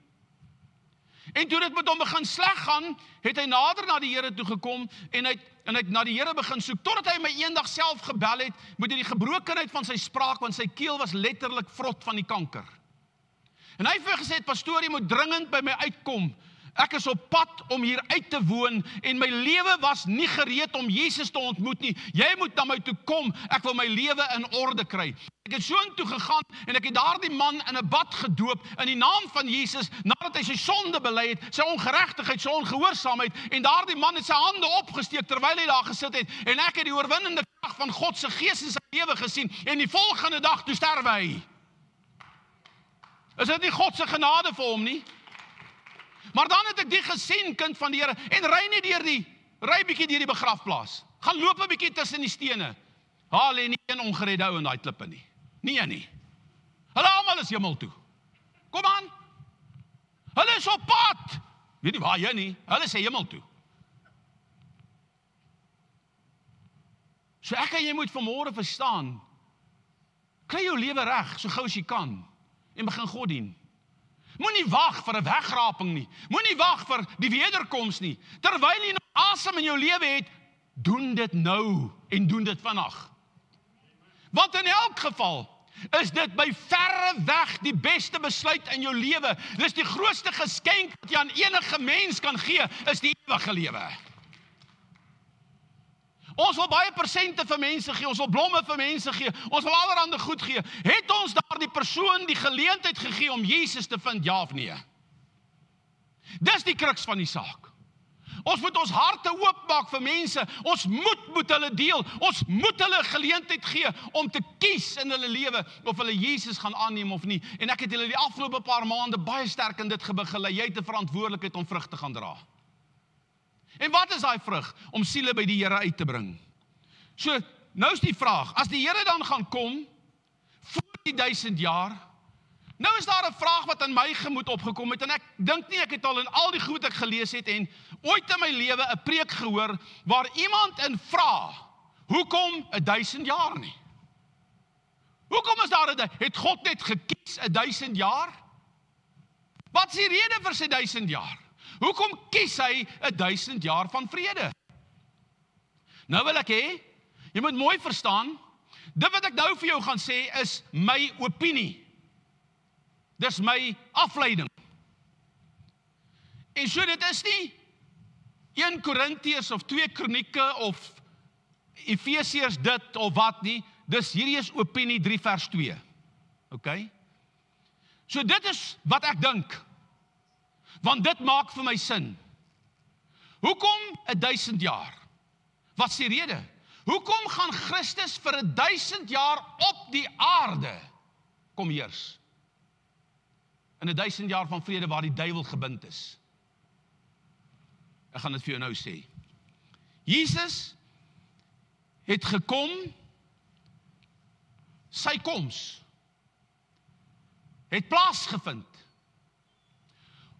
S1: En toe dit met hom begin sleg gaan, het hy nader na die Here toe gekom en hy het na die Here begin soek, totdat hy my eendag self gebel het met die gebrokenheid van sy spraak, want sy keel was letterlik vrot van die kanker. En hy het vir gesê, pastoor, jy moet dringend by my uitkom. Ek is op pad om hier uit te woon en my lewe was nie gereed om Jesus te ontmoet nie. Jy moet na my toe kom, ek wil my lewe in orde kry. Ek het soontoe gegaan en ek het daardie man in 'n bad gedoop in die naam van Jesus, nadat hy sy sonde bely het, sy ongeregtigheid, sy ongehoorsaamheid, en daardie man het sy hande opgesteek terwyl hy daar gesit het, en ek het die oorwinnende krag van God se Gees in sy lewe gesien, en die volgende dag toe sterwe hy. Is dit nie God se genade vir hom nie? Maar dan het ek die gesien, kind van die Here, en ry bietjie deur die begrafplaas. Gaan loop 'n bietjie tussen die stene. Haal en nie een ongeredde ou in daai klippe nie. Nie. Hulle almal is hemel toe. Kom aan. Hulle is op pad. Weet nie waar jy nie, hulle is hemel toe. So ek en jy moet vanmôre verstaan, kry jou lewe reg, so gou as jy kan, en begin God dien. Moenie wag vir 'n wegraping nie, moenie wag vir die wederkoms nie, terwyl jy nog asem in jou lewe het, doen dit nou, en doen dit vandag. Want in elk geval, is dit by verre weg die beste besluit in jou lewe. Dis die grootste geskenk wat jy aan enige mens kan gee, is die ewige lewe. Ons wil baie persente vir mense gee, ons wil blomme vir mense gee, ons wil allerhande goed gee. Het ons daardie persoon die geleentheid gegee om Jesus te vind, ja of nee? Dis die kruks van die saak. Ons moet ons harte oopmaak vir mense, ons moet hulle deel, ons moet hulle geleentheid gee om te kies in hulle lewe, of hulle Jesus gaan aanneem of nie. En ek het hulle die afgelope paar maande baie sterk in dit gelei, jy het 'n verantwoordelikheid om vrug te gaan dra. En wat is daai vrug? Om siele by die Here uit te bring. So, nou is die vraag, as die Here dan gaan kom, voor die 1000 jaar, nou is daar 'n vraag wat in my gemoed opgekom het, en ek dink nie ek het al in al die goed ek gelees het, en ooit in my lewe 'n preek gehoor, waar iemand in vra, hoekom 1000 jaar nie? Hoekom is daar het God net gekies 1000 jaar? Wat is die rede vir sy 1000 jaar? Hoekom kies hy 1000 jaar van vrede? Nou wil ek hê, jy moet mooi verstaan, dit wat ek nou vir jou gaan sê, is my opinie. Dis my afleiding. En so dit is nie 1 Korintiërs of 2 Kronieke of Efesiërs dit of wat nie, dis hierdie is opinie 3 vers 2. OK? So dit is wat ek dink. Want dit maak vir my sin. Hoekom 1000 jaar? Wat is die rede? Hoekom gaan Christus vir 1000 jaar op die aarde kom heers? In 1000 jaar van vrede waar die duiwel gebind is. Ek gaan dit vir jou nou sê. Jesus het gekom, sy koms het plaasgevind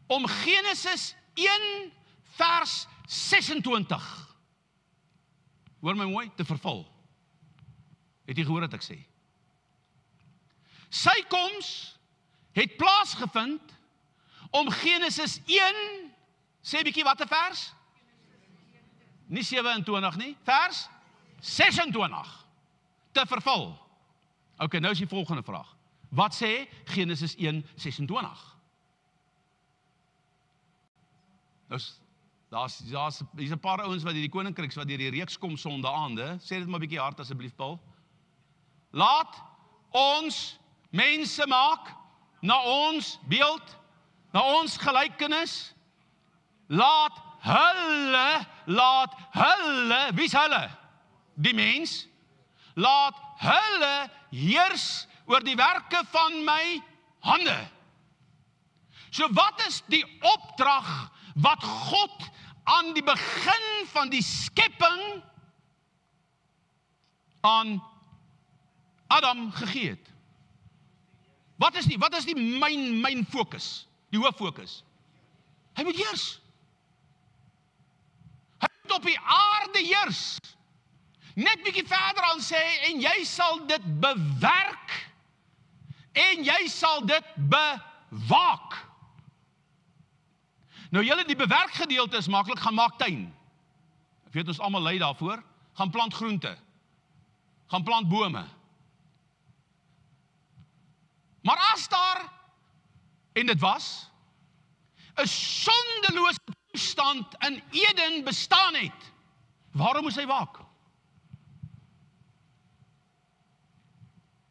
S1: om Genesis 1 vers 26, hoor my mooi, te vervul. Het jy gehoor wat ek sê? Sy koms het plaasgevind om Genesis 1, sê bietjie wat 'n vers? Nie 27 nie, vers 26, te vervul. Ok, nou is die volgende vraag. Wat sê Genesis 1:26? Nou, hier's 'n paar ouens wat hierdie koninkryks wat deur die reeks kom sondaande, sê dit maar bietjie hard asseblief, Paul. Laat ons mense maak na ons beeld, na ons gelykenis. Laat hulle, wie's hulle? Die mens. Laat hulle heers oor die werke van my hande. So wat is die opdrag wat God aan die begin van die skepping aan Adam gegee het? Wat is die myn fokus? Die hooffokus? Hy moet heers. Hy moet op die aarde heers. Net bietjie verder aan sê, en jy sal dit bewerk, en jy sal dit bewaak. Nou julle die bewerk gedeelte is maklik, gaan maak tuin. Ek weet ons almal lei daarvoor, gaan plant groente, gaan plant bome. Maar as daar, en dit was, 'n sondelose toestand in Eden bestaan het, waarom moes hy waak?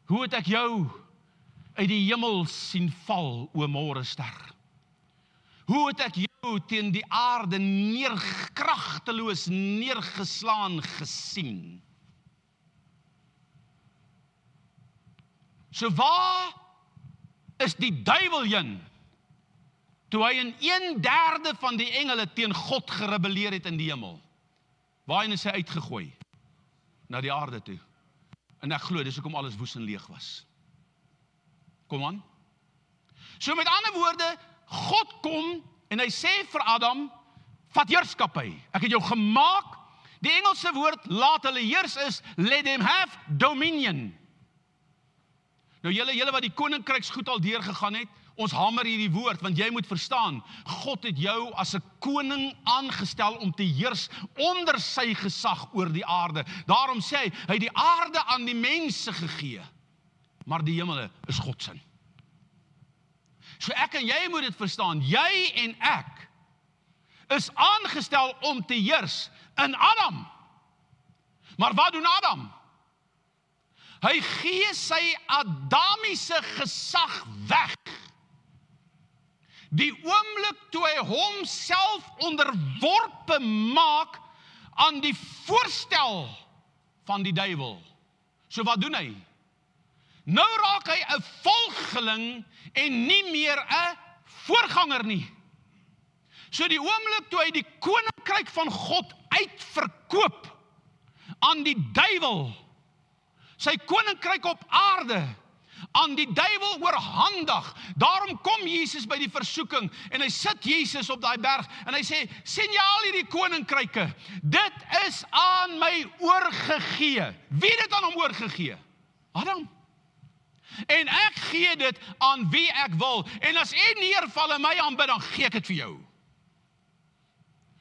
S1: Hoe het ek jou uit die hemel sien val, o môrester? Hoe het ek jou teen die aarde kragteloos neergeslaan gesien? So waar is die duiwel heen, toe hy in 1/3 van die engele teen God gerebelleer het in die hemel? Waarheen is hy uitgegooi? Na die aarde toe. En ek glo, dis hoekom alles woes en leeg was.
S2: Kom aan. So met ander woorde, God kom en hy sê vir Adam, vat heerskappy. Ek het jou gemaak. Die Engelse woord, laat hulle heers is, let them have dominion. Nou julle wat die koninkryksgoed al deurgegaan het, ons hamer hierdie woord, want jy moet verstaan, God het jou as 'n koning aangestel om te heers onder sy gesag oor die aarde. Daarom sê hy het die aarde aan die mense gegee, maar die hemele is God se. So ek en jy moet dit verstaan, jy en ek is aangestel om te heers in Adam. Maar wat doen Adam? Hy gee sy Adamiese gesag weg. Die oomblik toe hy homself onderworpe maak aan die voorstel van die duiwel. So wat doen hy? Nou raak hy 'n volgeling en nie meer 'n voorganger nie. So die oomblik toe hy die koninkryk van God uitverkoop aan die duiwel, sy koninkryk op aarde, aan die duiwel oorhandig. Daarom kom Jesus by die versoeking en hy sit Jesus op daai berg en hy sê, sien jy al hierdie koninkryke? Dit is aan my oorgegee. Wie het dit aan hom oorgegee? Adam. En ek gee dit aan wie ek wil. En as jy neerval en my aanbid, dan gee ek dit vir jou.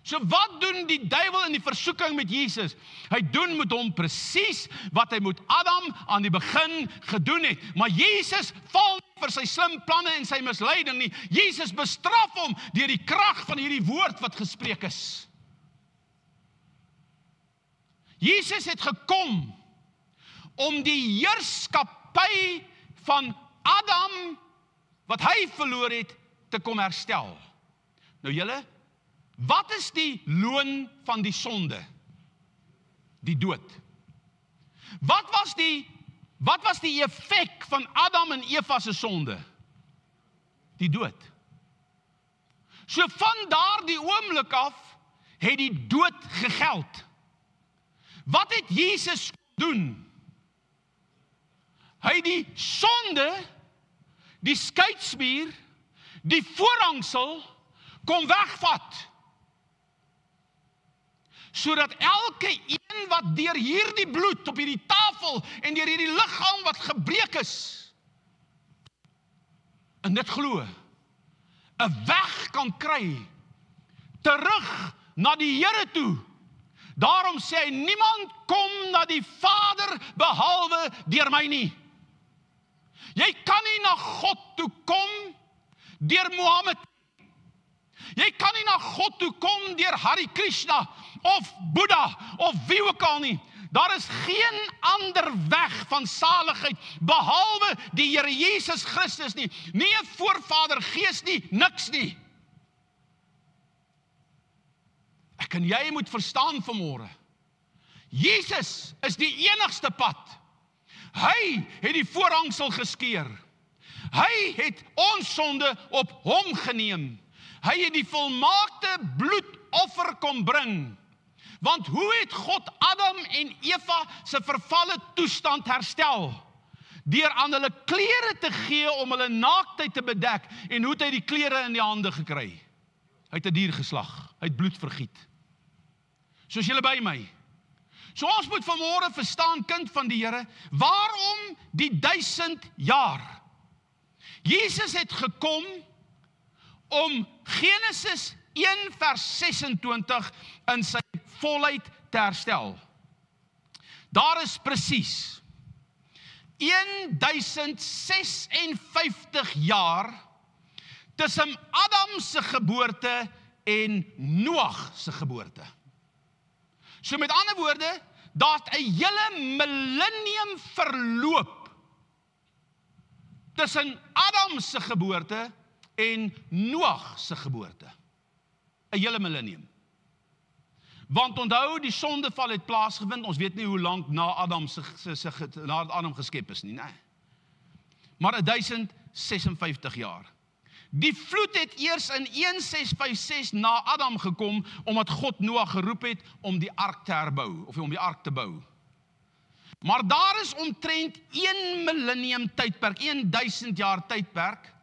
S2: So wat doen die duiwel in die versoeking met Jesus? Hy doen met hom presies wat hy met Adam aan die begin gedoen het. Maar Jesus val nie vir sy slim planne en sy misleiding nie. Jesus bestraf hom deur die krag van hierdie woord wat gespreek is. Jesus het gekom om die heerskappy van Adam, wat hy verloor het, te kom herstel. Nou julle, wat is die loon van die sonde? Die dood. Wat was die effek van Adam en Eva se sonde? Die dood. So van daardie oomblik af het die dood gegeld. Wat het Jesus doen? Hy het die sonde, die skeidsmuur, die voorhangsel kom wegvat. Sodat elke een wat deur hierdie bloed op hierdie tafel en deur hierdie liggaam wat gebreek is, in dit glo, 'n weg kan kry, terug na die Here toe. Daarom sê hy, niemand kom na die Vader behalwe deur my nie. Jy kan nie na God toe kom deur Mohammed. Jy kan nie na God toe kom deur Hare Krishna of Boeddha of wie ook al nie. Daar is geen ander weg van saligheid behalwe die Here Jesus Christus nie. Nie 'n voorvader gees nie, niks nie. Ek en jy moet verstaan vanmôre. Jesus is die enigste pad. Hy het die voorhangsel geskeur. Hy het ons sonde op hom geneem. Hy het die volmaakte bloedoffer kom bring. Want hoe het God Adam en Eva se vervalle toestand herstel? Deur aan hulle klere te gee om hulle naaktheid te bedek. En hoe het hy die klere in die hande gekry? Hy het 'n dier geslag. Hy het bloed vergiet. Soos julle by my. So ons moet vanmôre verstaan, kind van die Here, waarom die 1000 jaar? Jesus het gekom om Genesis 1 vers 26 in sy volheid te herstel. Daar is presies 1056 jaar tussen Adam se geboorte en Noag se geboorte. So met ander woorde, daar het 'n hele millennium verloop tussen Adam se geboorte en Noag se geboorte. 'n Hele millennium. Want onthou, die sondeval het plaasgevind, ons weet nie hoe lank na Adam geskep is nie, nee. Maar 1056 jaar. Die vloed het eers in 1656 na Adam gekom, omdat God Noag geroep het om die ark te herbou, of om die ark te bou. Maar daar is omtrent 1 millennium tydperk, 1000 jaar tydperk,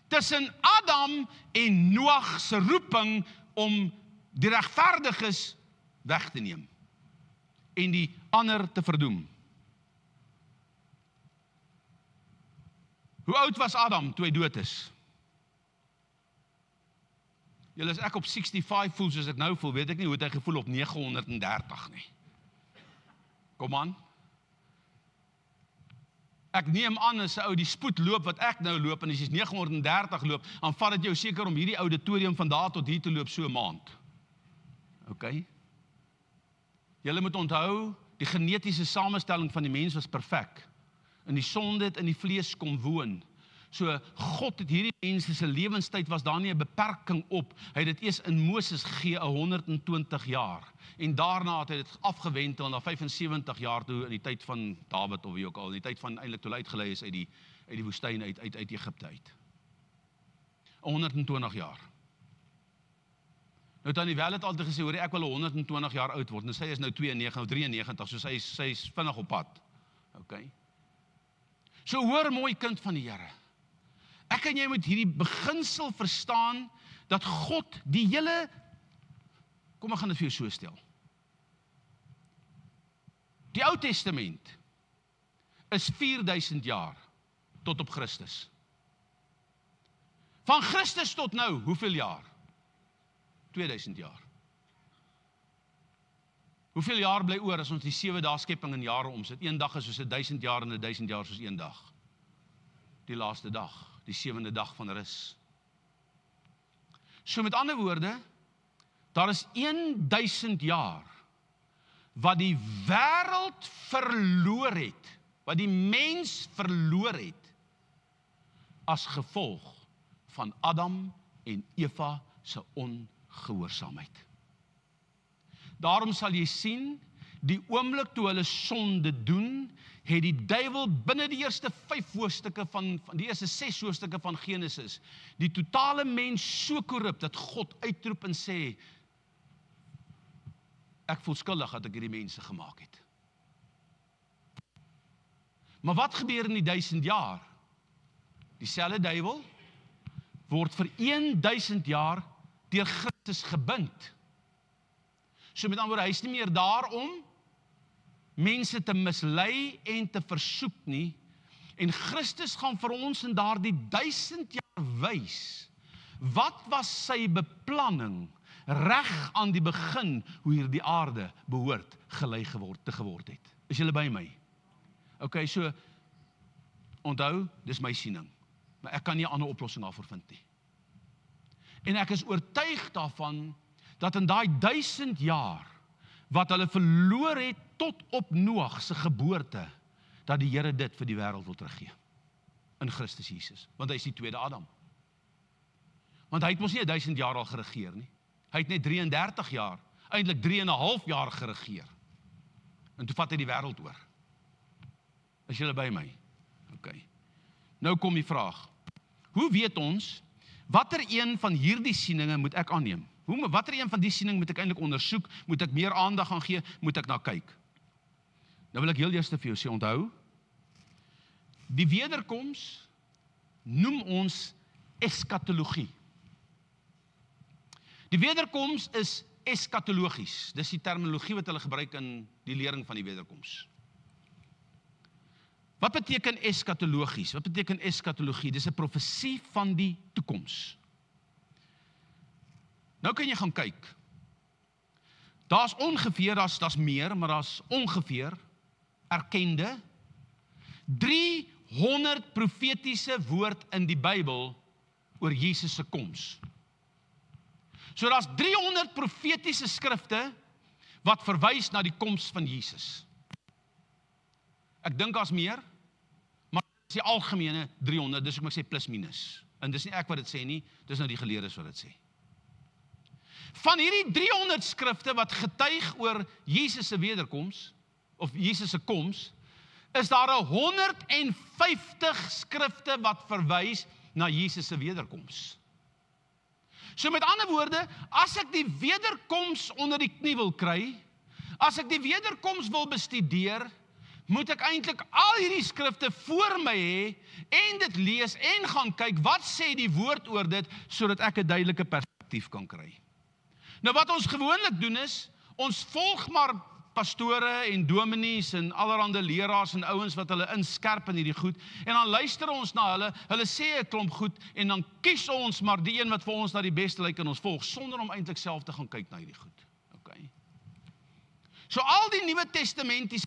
S2: tussen Adam en Noag se roeping om die regverdiges weg te neem en die ander te verdoem. Hoe oud was Adam toe hy dood is? Julle, as ek op 65 voel soos ek nou voel, weet ek nie hoe het hy gevoel op 930 nie. Kom aan. Ek neem aan as 'n ou die spoed loop wat ek nou loop en as jy 930 loop, dan vat dit jou seker om hierdie auditorium van daar tot hier te loop so 'n maand. OK? Julle moet onthou, die genetiese samestelling van die mens was perfek. En die sonde het in die vlees kom woon. So God het hierdie mense se lewenstyd was daar nie 'n beperking op. Hy het dit eers in Moses gegee 120 jaar. En daarna het hy dit afgewentel na 75 jaar toe in die tyd van Dawid of wie ook al, in die tyd van eintlik toe hy uitgelei is uit die woestyn uit Egipte uit. 120 jaar. Nou Tannie Wel het altyd gesê, hoor ek wil 120 jaar oud word. Nou sy is nou 92 of 93, so sy is vinnig op pad. OK. So hoor mooi kind van die Here. Ek en jy moet hierdie beginsel verstaan dat God die hele, kom ek gaan dit vir jou so stel. Die Ou Testament is 4000 jaar tot op Christus. Van Christus tot nou, hoeveel jaar? 2000 jaar. Hoeveel jaar bly oor as ons die 7 dae skepping in jare omsit? Een dag is soos 1000 jaar en 1000 jaar soos een dag. Die laaste dag, die 7de dag van rus. So met ander woorde, daar is 1000 jaar wat die wêreld verloor het, wat die mens verloor het, as gevolg van Adam en Eva se ongehoorsaamheid. Daarom sal jy sien, die oomblik toe hulle sonde doen, het die duiwel binne die eerste 5 hoofstukke van die eerste 6 hoofstukke van Genesis, die totale mens so korrup, dat God uitroep en sê, ek voel skuldig dat ek hierdie mense gemaak het. Maar wat gebeur in die 1000 jaar? Dieselfde duiwel word vir 1000 jaar deur Christus gebind. So met ander woorde, hy is nie meer daar om mense te mislei en te versoek nie. En Christus gaan vir ons in daardie 1000 jaar wys, wat was sy beplanning reg aan die begin, hoe hierdie aarde behoort gelei geword het. Is julle by my? OK, so, onthou, dis my siening. Maar ek kan nie 'n ander oplossing daarvoor vind nie. En ek is oortuig daarvan, dat in daai 1000 jaar, wat hulle verloor het tot op Noag se geboorte, dat die Here dit vir die wêreld wil teruggee. In Christus Jesus. Want hy is die tweede Adam. Want hy het mos nie 1000 jaar al geregeer nie. Hy het net 33 jaar, eintlik 3,5 jaar geregeer. En toe vat hy die wêreld oor. Is julle by my? OK. Nou kom die vraag. Hoe weet ons, watter een van hierdie sieninge moet ek aanneem? Watter een van die siening moet ek eintlik ondersoek? Moet ek meer aandag gaan gee? Moet ek na kyk? Nou wil ek heel eers vir jou sê, onthou, die wederkoms noem ons eskatologie. Die wederkoms is eskatologies. Dis die terminologie wat hulle gebruik in die lering van die wederkoms. Wat beteken eskatologies? Wat beteken eskatologie? Dis 'n profesie van die toekoms. Nou kan jy gaan kyk. Daar's ongeveer, daar's meer, maar daar's ongeveer erkende 300 profetiese woord in die Bybel oor Jesus se koms. So daar's 300 profetiese skrifte wat verwys na die koms van Jesus. Ek dink daar's meer, maar dit is die algemene 300, dis hoekom ek sê plus minus. En dis nie ek wat dit sê nie, dis nou die geleerdes wat dit sê. Van hierdie 300 skrifte wat getuig oor Jesus se wederkoms, of Jesus se koms, is daar 150 skrifte wat verwys na Jesus se wederkoms. So met ander woorde, as ek die wederkoms onder die knie wil kry, as ek die wederkoms wil bestudeer, moet ek eintlik al hierdie skrifte voor my hê en dit lees en gaan kyk wat sê die woord oor dit sodat ek 'n duidelike perspektief kan kry. Nou wat ons gewoonlik doen is, ons volg maar pastore en dominees en allerhande leraars en ouens wat hulle inskerp in hierdie goed en dan luister ons na hulle sê 'n klomp goed en dan kies ons maar die een wat vir ons na die beste lyk en ons volg sonder om eintlik self te gaan kyk na hierdie goed. Okay. So al die Nuwe Testamentiese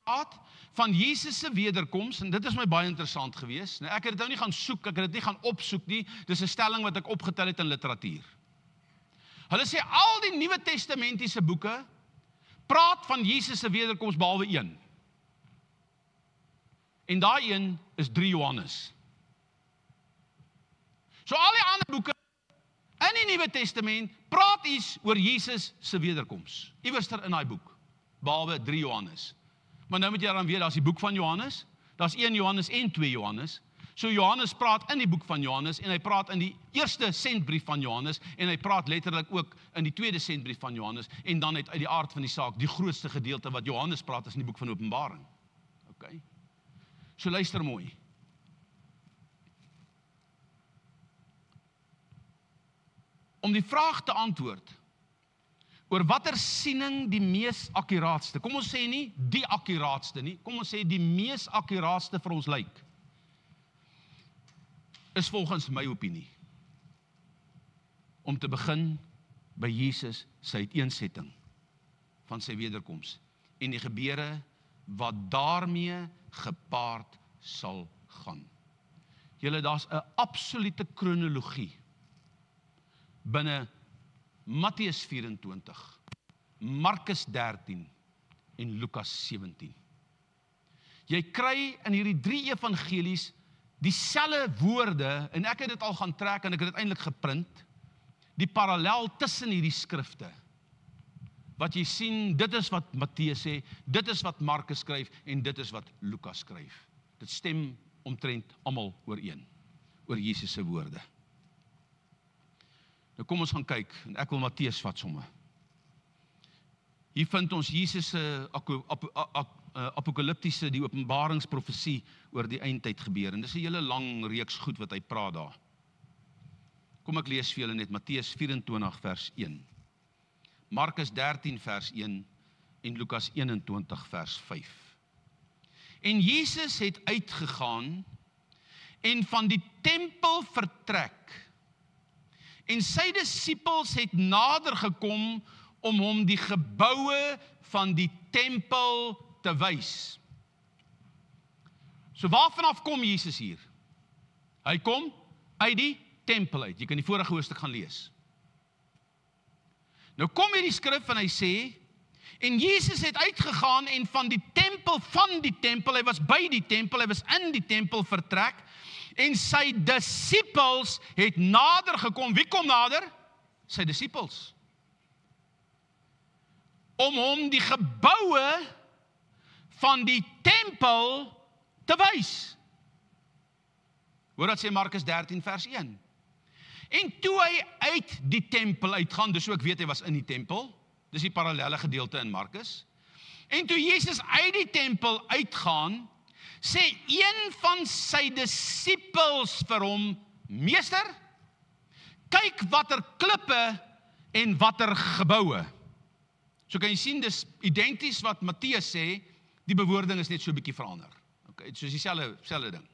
S2: praat van Jesus se wederkoms en dit is my baie interessant geweest. Nou ek het dit nou nie gaan soek, ek het dit nie gaan opsoek nie. Dis 'n stelling wat ek opgetel het in literatuur. Hulle sê al die Nuwe Testamentiese boeke praat van Jesus se wederkoms behalwe een. En daai een is 3 Johannes. So al die ander boeke in die Nuwe Testament praat iets oor Jesus se wederkoms. Iewerster in daai boek, behalwe 3 Johannes. Maar nou moet jy dan weet, daar's die boek van Johannes, daar's 1 Johannes en 2 Johannes. So Johannes praat in die boek van Johannes en hy praat in die eerste sendbrief van Johannes en hy praat letterlik ook in die tweede sendbrief van Johannes en dan uit die aard van die saak, die grootste gedeelte wat Johannes praat is in die boek van Openbaring. Okay. So luister mooi. Om die vraag te antwoord oor watter siening die mees akkuraatste, kom ons sê nie die akkuraatste nie, kom ons sê die mees akkuraatste vir ons lyk, is volgens my opinie, om te begin by Jesus sy uiteensetting van sy wederkoms en die gebeure wat daarmee gepaard sal gaan. Julle, daar's 'n absolute kronologie binne Matteus 24, Markus 13 en Lukas 17. Jy kry in hierdie 3 evangelies dieselfde woorde, en ek het dit al gaan trek en ek het dit eintlik geprint, die parallel tussen hierdie skrifte. Wat jy sien, dit is wat Matteus sê, dit is wat Markus skryf en dit is wat Lukas skryf. Dit stem omtrent almal ooreen, oor Jesus se woorde. Nou kom ons gaan kyk, en ek wil Matteus vat somme. Hier vind ons Jesus se apokaliptiese, die openbaringsprofesie oor die eindtyd gebeur. En dis 'n hele lang reeks goed wat hy praat daar. Kom ek lees vir julle net Matteus 24 vers 1. Markus 13 vers 1 en Lukas 21 vers 5. En Jesus het uitgegaan en van die tempel vertrek. En sy disippels het nader gekom om hom die geboue van die tempel te wys. So waarvan af kom Jesus hier? Hy kom uit die tempel uit. Jy kan die vorige hoofstuk gaan lees. Nou kom hierdie skrif en hy sê, en Jesus het uitgegaan en van die tempel, hy was by die tempel, hy was in die tempel vertrek, en sy disippels het nader gekom. Wie kom nader? Sy disippels. Om hom die geboue van die tempel te wys. Hoor wat sê Markus 13 vers 1. En toe hy uit die tempel uitgaan, dus ook weet hy was in die tempel, dis die parallelle gedeelte in Markus. En toe Jesus uit die tempel uitgaan, sê een van sy disippels vir hom, meester, kyk watter klippe en watter geboue. So kan jy sien, dis identies wat Matteus sê, die bewoording is net so 'n bietjie verander. Okay, soos dieselfde ding.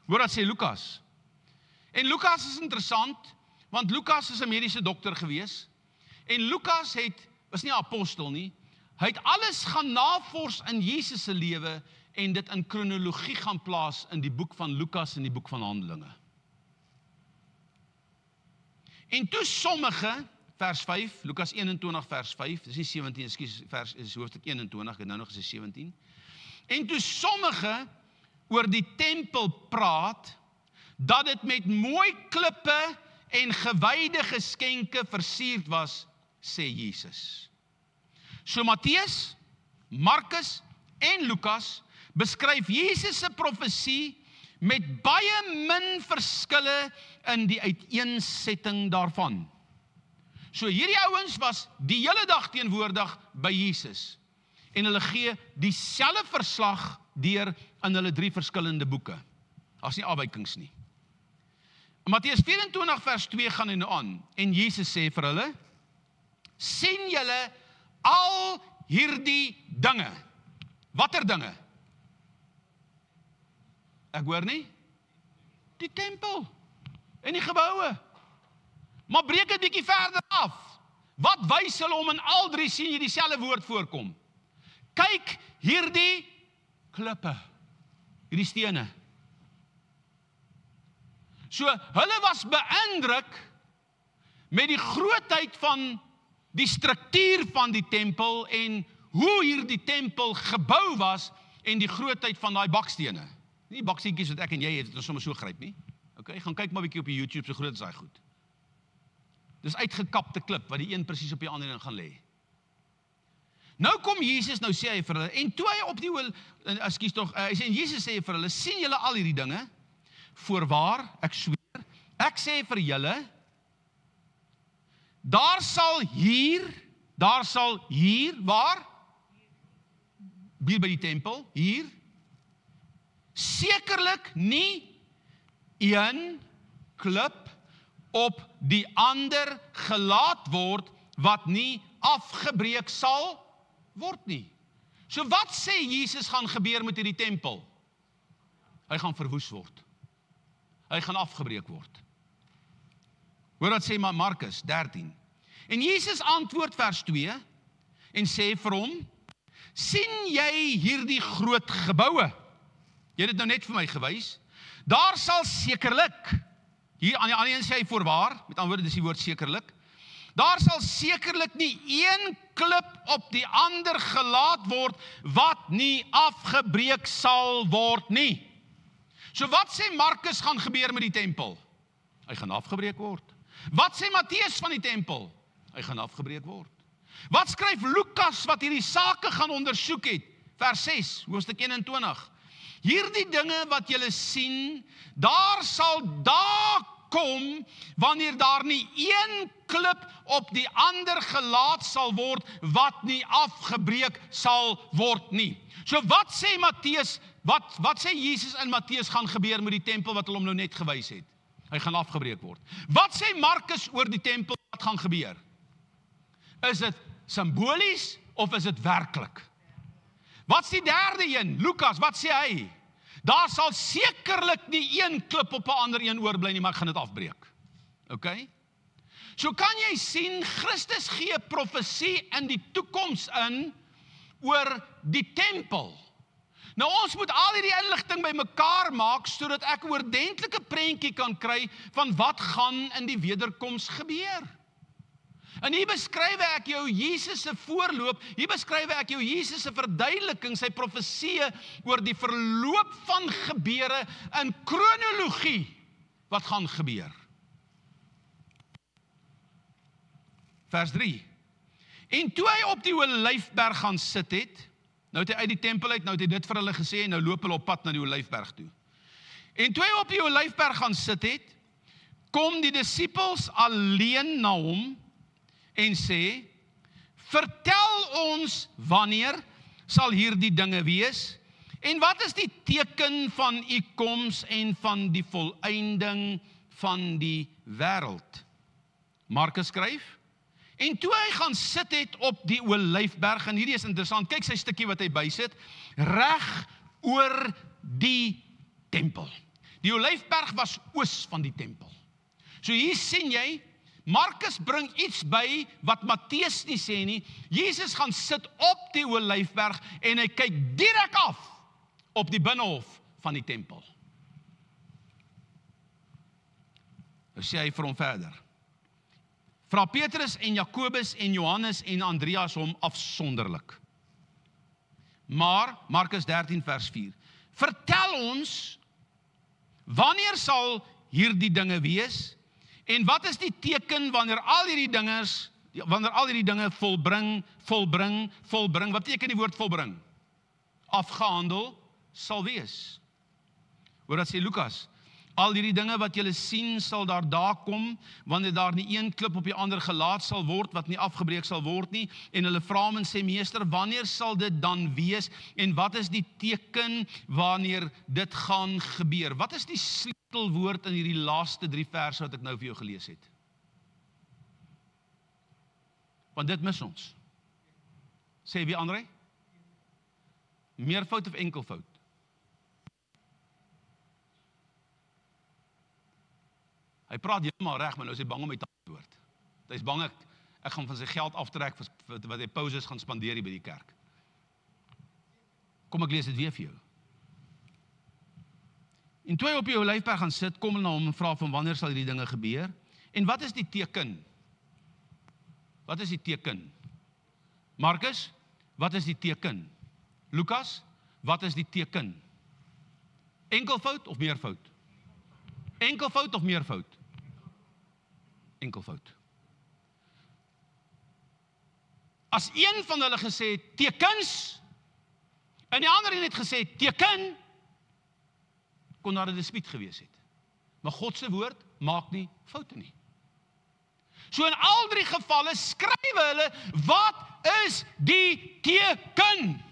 S2: Hoor wat sê Lukas. En Lukas is interessant, want Lukas is 'n mediese dokter gewees, en Lukas was nie 'n apostel nie, hy het alles gaan navors in Jesus se lewe, en dit in kronologie gaan plaas in die boek van Lukas en die boek van Handelinge. En toe sommige, vers 5, Lukas 21 vers 5, dis nie 17, ekskuus, is hoofstuk 21, ek het nou nog gesê 17. En toe sommige oor die tempel praat, dat dit met mooi klippe en gewyde geskenke versierd was, sê Jesus. So Matteus, Markus en Lukas beskryf Jesus se profesie met baie min verskille in die uiteensetting daarvan. So hierdie ouens was die hele dag teenwoordig by Jesus. en hulle gee dieselfde verslag deur in hulle 3 verskillende boeke. Daar's nie afwykings nie. Matteus 24 vers 2 gaan hy nou aan, en Jesus sê vir hulle, sien julle al hierdie dinge? Watter dinge? Ek hoor nie? Die tempel en die geboue. Maar breek dit bietjie verder af. Wat wys hulle om in al 3 sien jy dieselfde woord voorkom? Kyk hierdie klippe, hierdie stene. So, hulle was beïndruk met die grootheid van die struktuur van die tempel en hoe hierdie tempel gebou was en die grootheid van daai bakstene. Nie baksteentjies wat ek en jy het, dit ons sommer so gryp nie. Okay, gaan kyk maar 'n bietjie op die YouTube, so groot is daai goed. Dis uitgekapte klip wat die een presies op die ander een gaan lê. Nou kom Jesus, nou sê hy vir hulle, en toe hy op die hy sê, en Jesus sê vir hulle, sien julle al hierdie dinge? Voorwaar, ek sweer, ek sê vir julle, daar sal hier, waar? Hier by die tempel, hier, sekerlik nie een klip op die ander gelaat word, wat nie afgebreek sal word nie. So wat sê Jesus gaan gebeur met hierdie tempel? Hy gaan verwoes word. Hy gaan afgebreek word. Hoor wat sê Markus 13. En Jesus antwoord vers 2 en sê vir hom, sien jy hierdie groot geboue? Jy het dit nou net vir my gewys. Daar sal sekerlik, hier aan die ander een sê hy voorwaar, met ander woorde dis die woord sekerlik, daar sal sekerlik nie een klip op die ander gelaat word, wat nie afgebreek sal word nie. So wat sê Markus gaan gebeur met die tempel? Hy gaan afgebreek word. Wat sê Matteus van die tempel? Hy gaan afgebreek word. Wat skryf Lukas wat hierdie sake gaan ondersoek het? Vers 6, hoofstuk 21. Hierdie dinge wat julle sien, daar sal dae kom, wanneer daar nie een klip op die ander gelaat sal word, wat nie afgebreek sal word nie. So wat sê Matteus, wat sê Jesus in Matteus gaan gebeur met die tempel wat hulle hom nou net gewys het? Hy gaan afgebreek word. Wat sê Markus oor die tempel wat gaan gebeur? Is dit simbolies of is dit werklik? Wat is die derde een? Lukas, wat sê hy? Daar sal sekerlik nie een klip op 'n ander een oorbly nie, maar ek gaan dit afbreek. Okay? So kan jy sien, Christus gee profesie in die toekoms in oor die tempel. Nou ons moet al hierdie inligting bymekaar maak sodat ek 'n oordentlike prentjie kan kry van wat gaan in die wederkoms gebeur. En hier beskryf ek jou Jesus se voorloop, hier beskryf ek jou Jesus se verduideliking, sy profeseë oor die verloop van gebeure in kronologie wat gaan gebeur. Vers 3. En toe hy op die Olyfberg gaan sit het, nou het hy uit die tempel uit, nou het hy dit vir hulle gesê, en nou loop hulle op pad na die Olyfberg toe. En toe hy op die Olyfberg gaan sit het, kom die disippels alleen na hom, en sê, vertel ons wanneer sal hierdie dinge wees, en wat is die teken van u koms en van die volëinding van die wêreld? Markus skryf, en toe hy gaan sit het op die Olyfberg, en hierdie is interessant, kyk sy stukkie wat hy bysit, reg oor die tempel. Die Olyfberg was oos van die tempel. So hier sien jy, Markus bring iets by wat Matteus nie sê nie. Jesus gaan sit op die Olyfberg en hy kyk direk af op die binnehof van die tempel. Nou sê hy vir hom verder. Vra Petrus en Jakobus en Johannes en Andreas hom afsonderlik. Maar, Markus 13 vers 4, vertel ons, wanneer sal hierdie dinge wees? En wat is die teken wanneer al hierdie dinge volbring, wat beteken die woord volbring? Afgehandel sal wees. Hoor wat sê Lukas, Al hierdie dinge wat julle sien, sal daar kom, wanneer daar nie een klip op die ander gelaat sal word, wat nie afgebreek sal word nie. En hulle vra hom en sê, meester, wanneer sal dit dan wees? En wat is die teken wanneer dit gaan gebeur? Wat is die sleutelwoord in hierdie laaste 3 verse wat ek nou vir jou gelees het? Want dit mis ons. Sê wie, André? Meervoud of enkelvoud? Hy praat heeltemal reg, maar nou is hy bang om my te antwoord. Hy is bang ek gaan van sy geld aftrek wat hy pauses gaan spandeer hier by die kerk. Kom ek lees dit weer vir jou. En toe hy op die olyfberg gaan sit, kom hulle na hom en vra van wanneer sal hierdie dinge gebeur? En wat is die teken? Wat is die teken? Markus, wat is die teken? Lukas, wat is die teken? Enkelvoud of meervoud? Enkelvoud of meervoud? Enkelvoud. As een van hulle gesê tekens, en die ander het gesê teken, kon daar 'n dispuut gewees het. Maar God se woord maak nie foute nie. So in al 3 gevalle skryf hulle, wat is die teken?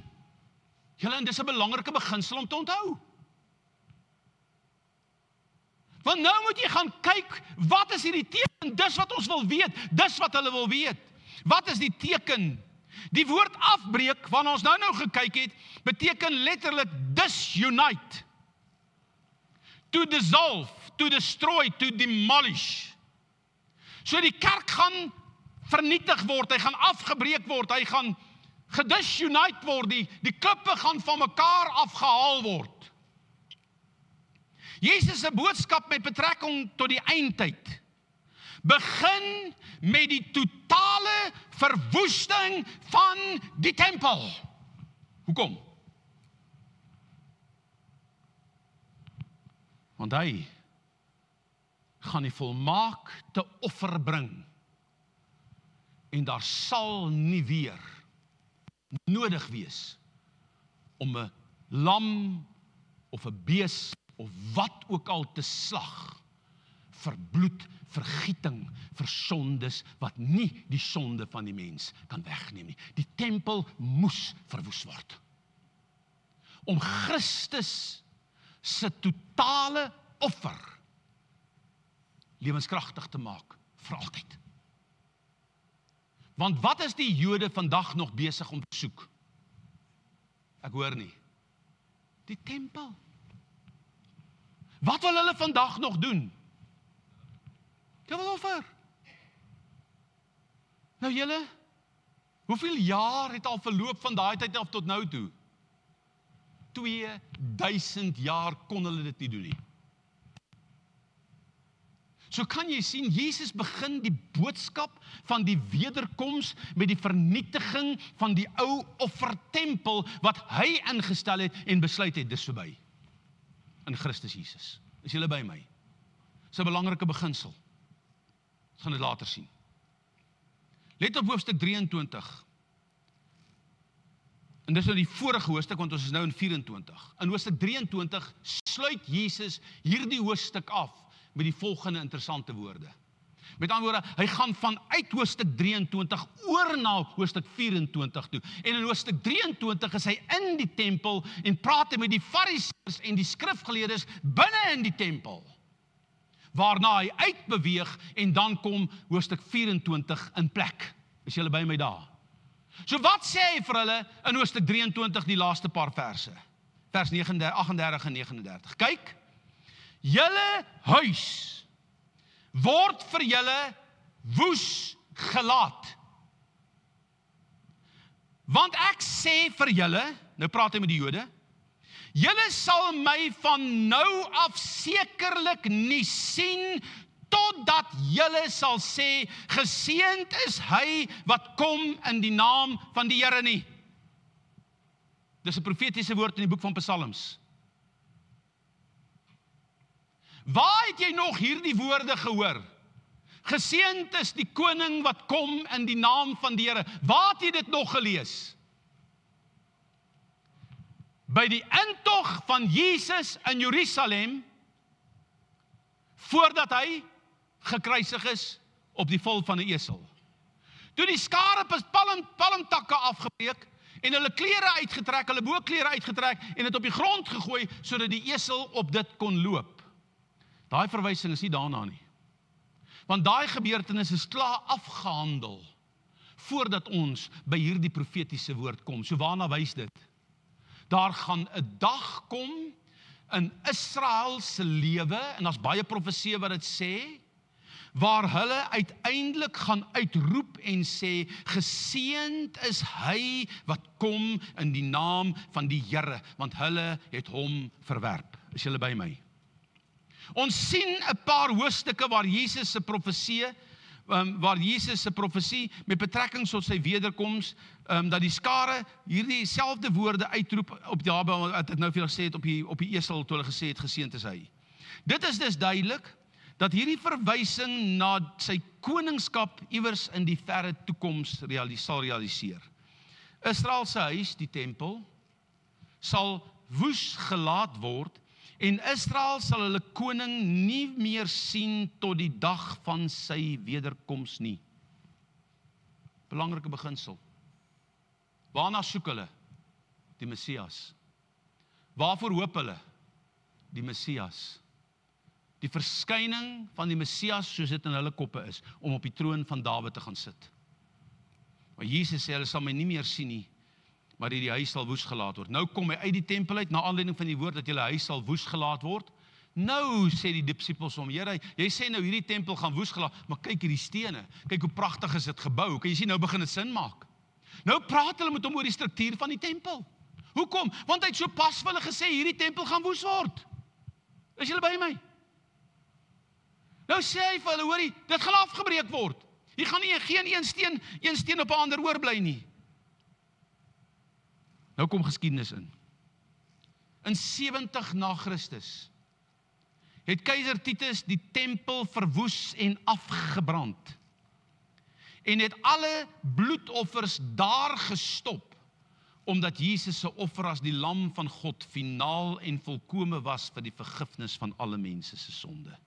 S2: Julle, en dis 'n belangrike beginsel om te onthou. Want nou moet jy gaan kyk, wat is hierdie teken? Dis wat ons wil weet, dis wat hulle wil weet. Wat is die teken? Die woord afbreek, waarna ons nou gekyk het, beteken letterlik disunite. To dissolve, to destroy, to demolish. So die kerk gaan vernietig word, hy gaan afgebreek word, hy gaan gedisunite word, die klippe gaan van mekaar afgehaal word. Jesus se boodskap met betrekking tot die eindtyd begin met die totale verwoesting van die tempel. Hoekom? Want hy gaan die volmaakte offer bring en daar sal nie weer nodig wees om 'n lam of 'n bees of wat ook al te slag vir bloed, vergieting, vir sondes wat nie die sonde van die mens kan wegneem nie. Die tempel moes verwoes word. Om Christus se totale offer lewenskragtig te maak vir altyd. Want wat is die Jode vandag nog besig om te soek? Ek hoor nie. Die tempel. Wat wil hulle vandag nog doen? Hulle wil offer. Nou julle, hoeveel jaar het al verloop van daai tyd af tot nou toe? 2000 jaar kon hulle dit nie doen nie. So kan jy sien, Jesus begin die boodskap van die wederkoms met die vernietiging van die ou offertempel wat hy ingestel het en besluit het, dis verby. In Christus Jesus. Is julle by my? Dis 'n belangrike beginsel. Ons gaan dit later sien. Let op hoofstuk 23. En dis nou die vorige hoofstuk, want ons is nou in 24. In hoofstuk 23 sluit Jesus hierdie hoofstuk af met die volgende interessante woorde. Met ander woorde, hy gaan vanuit hoofstuk 23 oor na hoofstuk 24 toe. En in hoofstuk 23 is hy in die tempel en praat hy met die fariseërs en die skrifgeleerdes binne in die tempel. Waarna hy uitbeweeg en dan kom hoofstuk 24 in plek. Is julle by my daar? So wat sê hy vir hulle in hoofstuk 23 die laaste paar verse? Vers 38 en 39. Kyk, julle huis word vir julle woes gelaat. Want ek sê vir julle, nou praat hy met die Jode, julle sal my van nou af sekerlik nie sien, totdat julle sal sê, geseënd is hy wat kom in die naam van die Here nie. Dis 'n profetiese woord in die boek van Psalms. Waar het jy nog hierdie woorde gehoor? Geseënd is die koning wat kom in die naam van die Here. Waar het jy dit nog gelees? By die intog van Jesus in Jerusalem, voordat hy gekruisig is op die vel van 'n esel. Toe die skare palmtakke afgebreek en hulle klere uitgetrek, hulle boklere uitgetrek en dit op die grond gegooi sodat die esel op dit kon loop. Daai verwysing is nie daarna nie. Want daai gebeurtenis is klaar afgehandel voordat ons by hierdie profetiese woord kom. So waarna wys dit? Daar gaan 'n dag kom in Israel se lewe, en daar's baie profeseë wat dit sê, waar hulle uiteindelik gaan uitroep en sê, geseënd is hy wat kom in die naam van die Here, want hulle het hom verwerp. Is julle by my? Ons sien 'n paar hoofstukke waar Jesus se profesie met betrekking tot sy wederkoms, dat die skare hierdie selfde woorde uitroep op daarby wat ek nou vir julle gesê het op die esel toe hulle gesê het geseënd is hy. Dit is dus duidelik dat hierdie verwysing na sy koningskap iewers in die verre toekoms sal realiseer. Israel se huis, die tempel, sal woes gelaat word en Israel sal hulle koning nie meer sien tot die dag van sy wederkoms nie. Belangrike beginsel. Waarna soek hulle? Die Messias. Waarvoor hoop hulle? Die Messias. Die verskyning van die Messias soos dit in hulle koppe is, om op die troon van Dawid te gaan sit. Maar Jesus sê, hulle sal my nie meer sien nie, maar die huis sal woes gelaat word. Nou kom hy uit die tempel uit, na aanleiding van die woord dat julle huis sal woes gelaat word. Nou sê die disippels hom, Here, jy sê nou hierdie tempel gaan woes gelaat, maar kyk hierdie stene, kyk hoe pragtig is dit gebou, kan jy sien, nou begin dit sin maak. Nou praat hulle met hom oor die struktuur van die tempel. Hoekom? Want hy het so pas vir hulle gesê, hierdie tempel gaan woes word. Is julle by my? Nou sê hy vir hulle, hoorie, dit gaan afgebreek word. Hier gaan nie geen een steen op 'n ander oorbly nie. Nou kom geskiedenis in. In 70 na Christus het keiser Titus die tempel verwoes en afgebrand. En het alle bloedoffers daar gestop, omdat Jesus se offer as die lam van God finaal en volkome was vir die vergifnis van alle mense se sonde.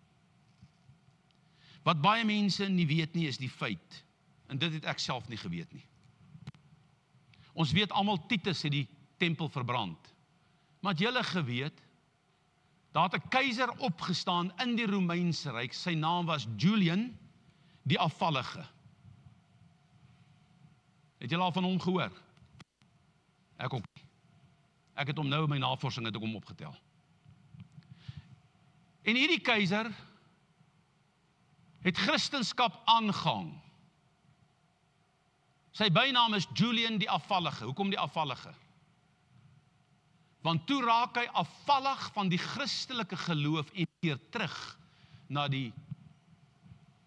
S2: Wat baie mense nie weet nie, is die feit, en dit het ek self nie geweet nie. Ons weet almal Titus het die tempel verbrand. Maar het julle geweet, daar het 'n keiser opgestaan in die Romeinse ryk, sy naam was Julian die afvallige. Het julle al van hom gehoor? Ek ook nie. Ek het hom nou in my navorsing het ek hom opgetel. En hierdie keiser het Christendom aangehang. Sy bynaam is Julian die afvallige. Hoekom die afvallige? Want toe raak hy afvallig van die Christelike geloof en keer terug na die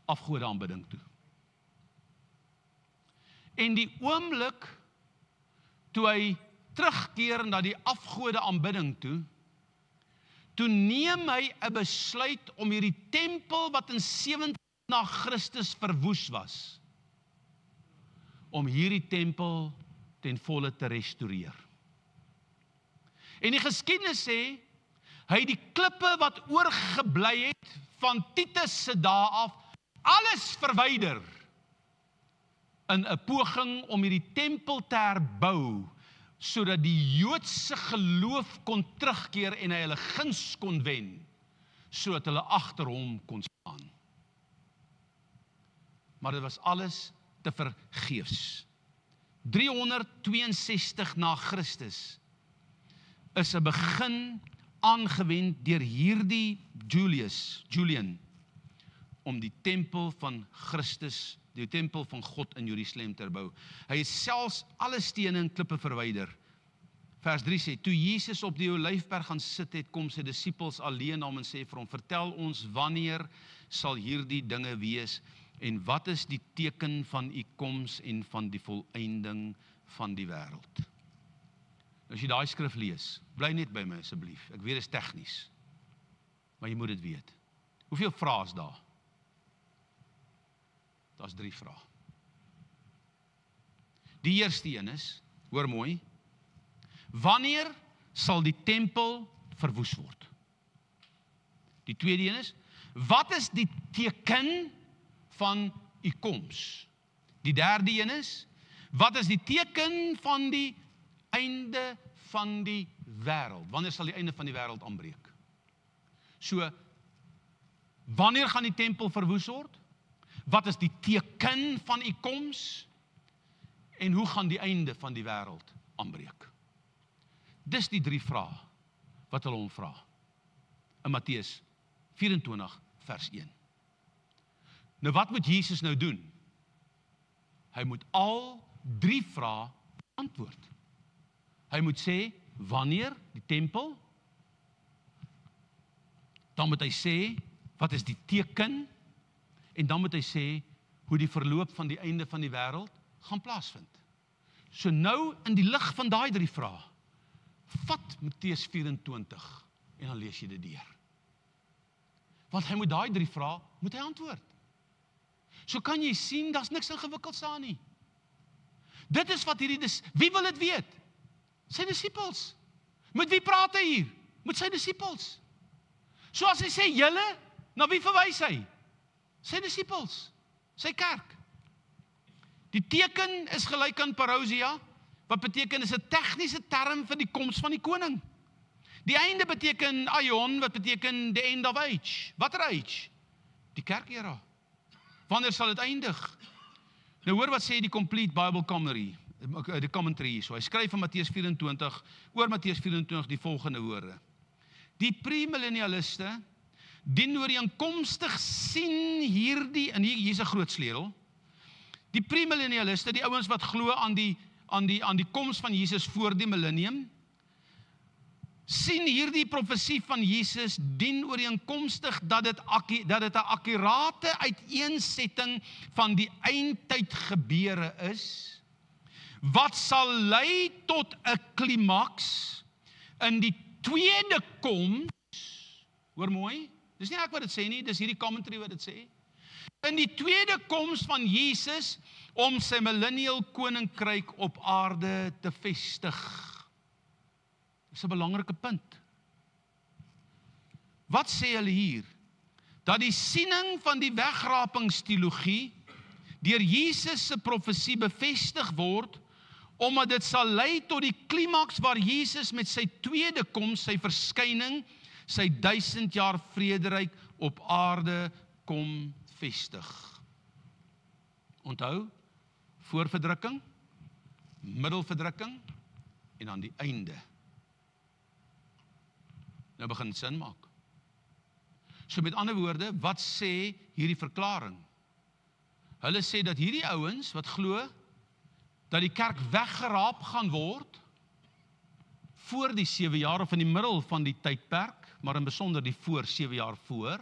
S2: afgodeaanbidding toe. En die oomblik toe hy terugkeer na die afgodeaanbidding toe neem hy 'n besluit om hierdie tempel wat in 70 na Christus verwoes was, om hierdie tempel ten volle te restoreer. En die geskiedenis sê, hy het die klippe wat oorgebly het van Titus se dae af, alles verwyder in 'n poging om hierdie tempel te herbou, sodat die Joodse geloof kon terugkeer en hy hulle guns kon wen, sodat hulle agter hom kon staan. Maar dit was alles te vergeefs. 362 na Christus is 'n begin aangewend deur hierdie Julian, om die tempel van Christus, die tempel van God in Jerusalem te herbou. Hy het selfs alle stene en klippe verwyder. Vers 3 sê, toe Jesus op die Olyfberg gaan sit het, kom sy disippels alleen na hom en sê vir hom, vertel ons wanneer sal hierdie dinge wees en wat is die teken van u koms en van die volëinding van die wêreld. As jy daai skrif lees, bly net by my asseblief. Ek weet dit is tegnies, maar jy moet dit weet. Hoeveel vrae is daar? Daar's 3 vrae. Die eerste een is, hoor mooi, wanneer sal die tempel verwoes word? Die tweede een is, Wat is die teken van u koms? Die derde een is, wat is die teken van die einde van die wêreld? Wanneer sal die einde van die wêreld aanbreek? So, wanneer gaan die tempel verwoes word? Wat is die teken van u koms? En hoe gaan die einde van die wêreld aanbreek? Dis die 3 vrae wat hulle hom vra. In Matteus 24 vers 1. Nou wat moet Jesus nou doen? Hy moet al 3 vrae antwoord. Hy moet sê, wanneer die tempel? Dan moet hy sê, wat is die teken? En dan moet hy sê, hoe die verloop van die einde van die wêreld gaan plaasvind. So nou, in die lig van daai 3 vrae, vat Matteus 24 en dan lees jy dit deur. Want hy moet daai 3 vrae, moet hy antwoord. So kan jy sien, daar's niks ingewikkelds aan nie. Dit is wat wie wil dit weet? Sy disippels. Met wie praat hy hier? Met sy disippels. So as hy sê julle, na wie verwys hy? Sy disippels, sy kerk. Die teken is gelyk aan parousia, wat beteken is 'n tegniese term vir die koms van die koning. Die einde beteken aion, wat beteken the end of age. Watter age? Die kerkera. Wanneer sal dit eindig? Nou hoor wat sê die Complete Bible Commentary, so hy skryf in Matteus 24, oor Matteus 24 die volgende woorde. Die premillennialiste dienooreenkomstig sien hierdie, en hier's 'n groot sleutel, die premillennialiste, die ouens wat glo aan die koms van Jesus voor die millennium, sien hierdie profesie van Jesus dienooreenkomstig dat dit 'n akkurate uiteensetting van die eindtyd gebeure is, wat sal lei tot 'n klimaks in die tweede koms. Hoor mooi, dis nie ek wat dit sê nie, dis hierdie commentary wat dit sê. In die tweede koms van Jesus om sy millennial koninkryk op aarde te vestig. Dis 'n belangrike punt. Wat sê hulle hier? Dat die siening van die wegrapingsteologie deur Jesus se profesie bevestig word, omdat dit sal lei tot die klimaks waar Jesus met sy tweede koms, sy verskyning, sy 1000 jaar vrederyk op aarde kom vestig. Onthou, voorverdrukking, middelverdrukking en dan die einde. Nou begin dit sin maak. So met ander woorde, wat sê hierdie verklaring? Hulle sê dat hierdie ouens wat glo dat die kerk weggeraap gaan word voor die 7 jaar of in die middel van die tydperk, maar in besonder die voor 7 jaar voor,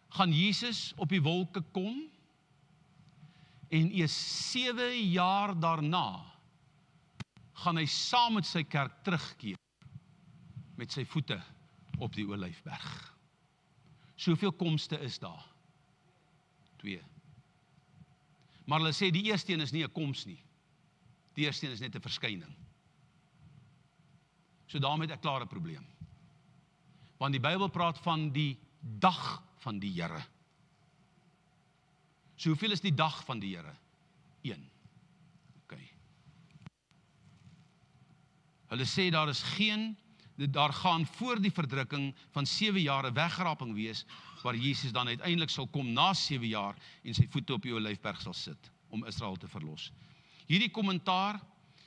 S2: gaan Jesus op die wolke kom en eers 7 jaar daarna gaan hy saam met sy kerk terugkeer met sy voete op die Olyfberg. Soveel komste is daar? 2. Maar hulle sê die eerste een is nie 'n koms nie. Die eerste een is net 'n verskyning. So daarmee het ek klaar 'n probleem. Want die Bybel praat van die dag van die Here. So hoeveel is die dag van die Here? 1. Okay. Hulle sê daar gaan voor die verdrukking van 7 jaar 'n wegraping wees, waar Jesus dan uiteindelik sal kom na 7 jaar en sy voete op die Olyfberg sal sit, om Israel te verlos. Hierdie kommentaar,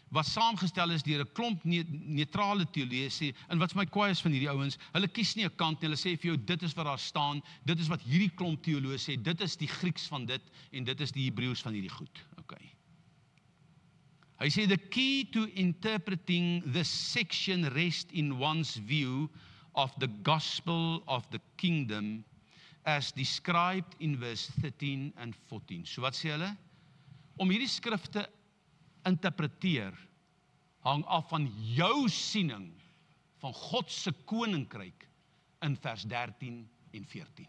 S2: wat saamgestel is deur 'n klomp neutrale teoloë, en wat vir my kwaai is van hierdie ouens, hulle kies nie 'n kant nie, hulle sê vir jou, dit is wat daar staan, dit is wat hierdie klomp teoloë sê, dit is die Grieks van dit, en dit is die Hebreëus van hierdie goed. Okay. Hy sê, the key to interpreting this section rests in one's view of the gospel of the kingdom as described in verse 13 and 14. So wat sê hulle? Om hierdie skrifte interpreteer, hang af van jou siening van God se koninkryk in vers 13 en 14.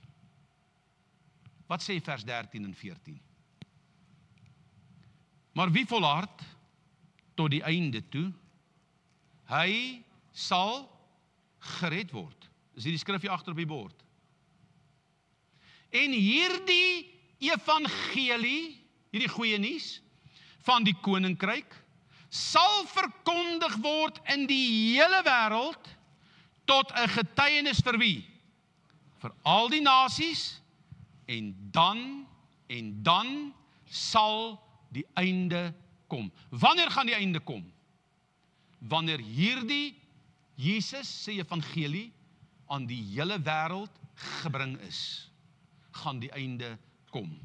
S2: Wat sê vers 13 en 14? Maar wie volhard tot die einde toe, hy sal gered word. Is hierdie skrif hier agter op die bord? En hierdie evangelie, hierdie goeie nuus van die koninkryk, sal verkondig word in die hele wêreld tot 'n getuienis vir wie? Vir al die nasies, en dan sal die einde kom. Wanneer gaan die einde kom? Wanneer hierdie Jesus se evangelie aan die hele wêreld gebring is, gaan die einde kom.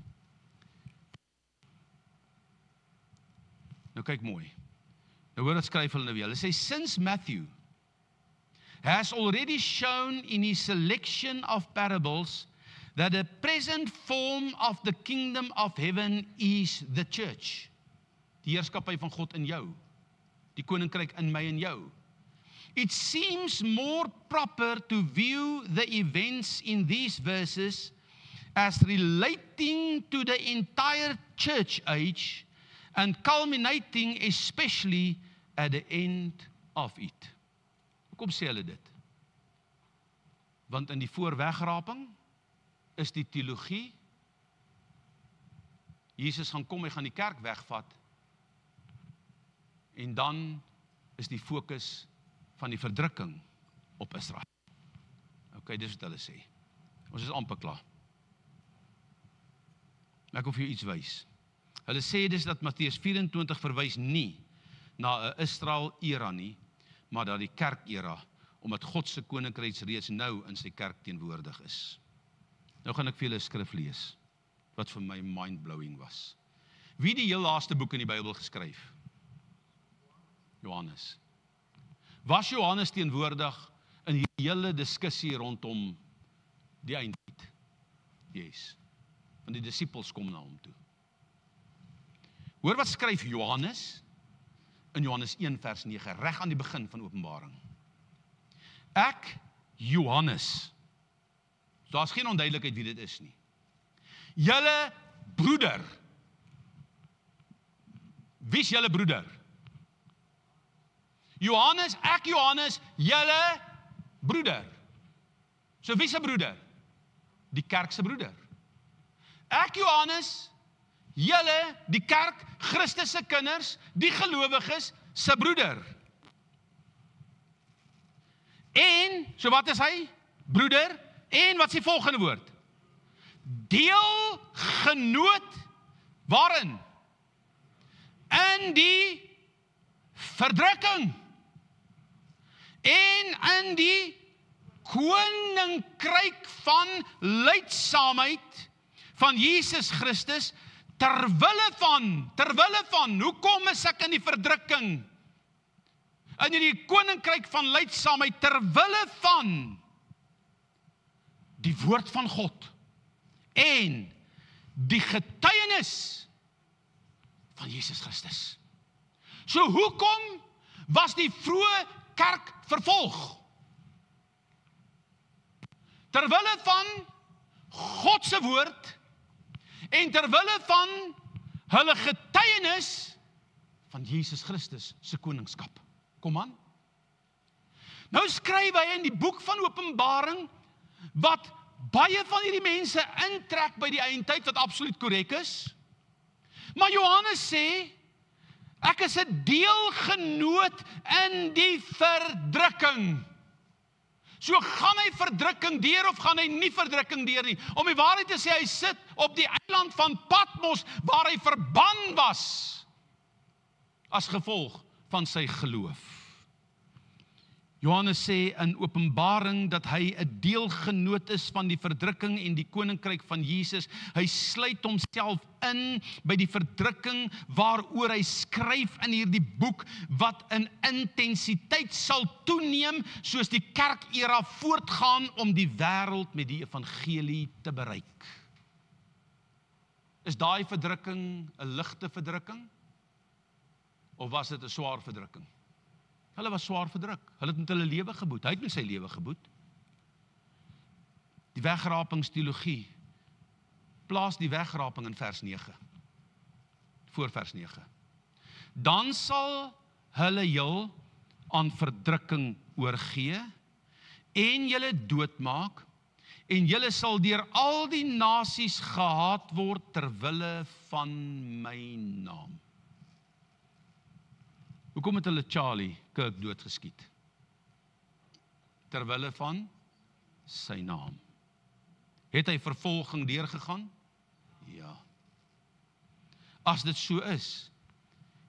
S2: Nou kyk mooi. Nou hoor wat skryf hulle nou weer. Hulle sê, since Matthew has already shown in his selection of parables that the present form of the kingdom of heaven is the church. Die heerskappy van God in jou. Die koninkryk in my en jou. It seems more proper to view the events in these verses as relating to the entire church age and culminating especially at the end of it. Hoekom sê hulle dit? Want in die voorwegraping is die teologie, Jesus gaan kom, hy gaan die kerk wegvat, en dan is die fokus van die verdrukking op Israel. Ok, dis wat hulle sê. Ons is amper klaar. Ek wil vir jou iets wys. Hulle sê dis dat Matteus 24 verwys nie na 'n Israel-era nie, maar na die kerk-era, omdat God se koninkryk reeds nou in sy kerk teenwoordig is. Nou gaan ek vir julle 'n skrif lees, wat vir my mind-blowing was. Wie die heel laaste boek in die Bybel geskryf? Johannes. Was Johannes teenwoordig in die hele diskussie rondom die eindtyd? Yes. Want die disippels kom na hom toe. Hoor wat skryf Johannes in Johannes 1 vers 9, reg aan die begin van Openbaring. Ek, Johannes, daar's geen onduidelikheid wie dit is nie. Julle broeder. Wie is julle broeder? Johannes, ek Johannes, julle broeder. So wie se broeder? Die kerk se broeder. Ek Johannes, julle, die kerk, Christus se kinders, die gelowiges se broeder. En, so wat is hy? Broeder. En wat is die volgende woord? Deelgenoot, waarin? In die verdrukking. En in die koninkryk van lydsaamheid van Jesus Christus, terwille van, hoekom is ek in die verdrukking? In die koninkryk van lydsaamheid, terwille van die woord van God en die getuienis van Jesus Christus. So hoekom was die vroeë kerk vervolg? Terwille van God se woord en terwille van hulle getuienis van Jesus Christus se koningskap. Kom aan. Nou skryf hy in die boek van Openbaring wat baie van hierdie mense intrek by die eindtyd, wat absoluut korrek is. Maar Johannes sê, ek is 'n deelgenoot in die verdrukking. So gaan hy verdrukking deur of gaan hy nie verdrukking deur nie? Om die waarheid te sê, hy sit op die eiland van Patmos waar hy verban was as gevolg van sy geloof. Johannes sê in Openbaring dat hy 'n deelgenoot is van die verdrukking en die koninkryk van Jesus. Hy sluit homself in by die verdrukking waaroor hy skryf in hierdie boek, wat in intensiteit sal toeneem soos die kerkera voortgaan om die wêreld met die evangelie te bereik. Is daai verdrukking 'n ligte verdrukking? Of was dit 'n swaar verdrukking? Hulle was swaar verdruk. Hulle het met hulle lewe geboet. Hy het met sy lewe geboet. Die wegrapingsteologie plaas die wegraping in vers 9. Voor vers 9. Dan sal hulle jul aan verdrukking oorgee en julle doodmaak en julle sal deur al die nasies gehaat word ter wille van my naam. Hoekom het hulle Charlie Kirk doodgeskiet? Ter wille van sy naam. Het hy vervolging deurgegaan? Ja. As dit so is,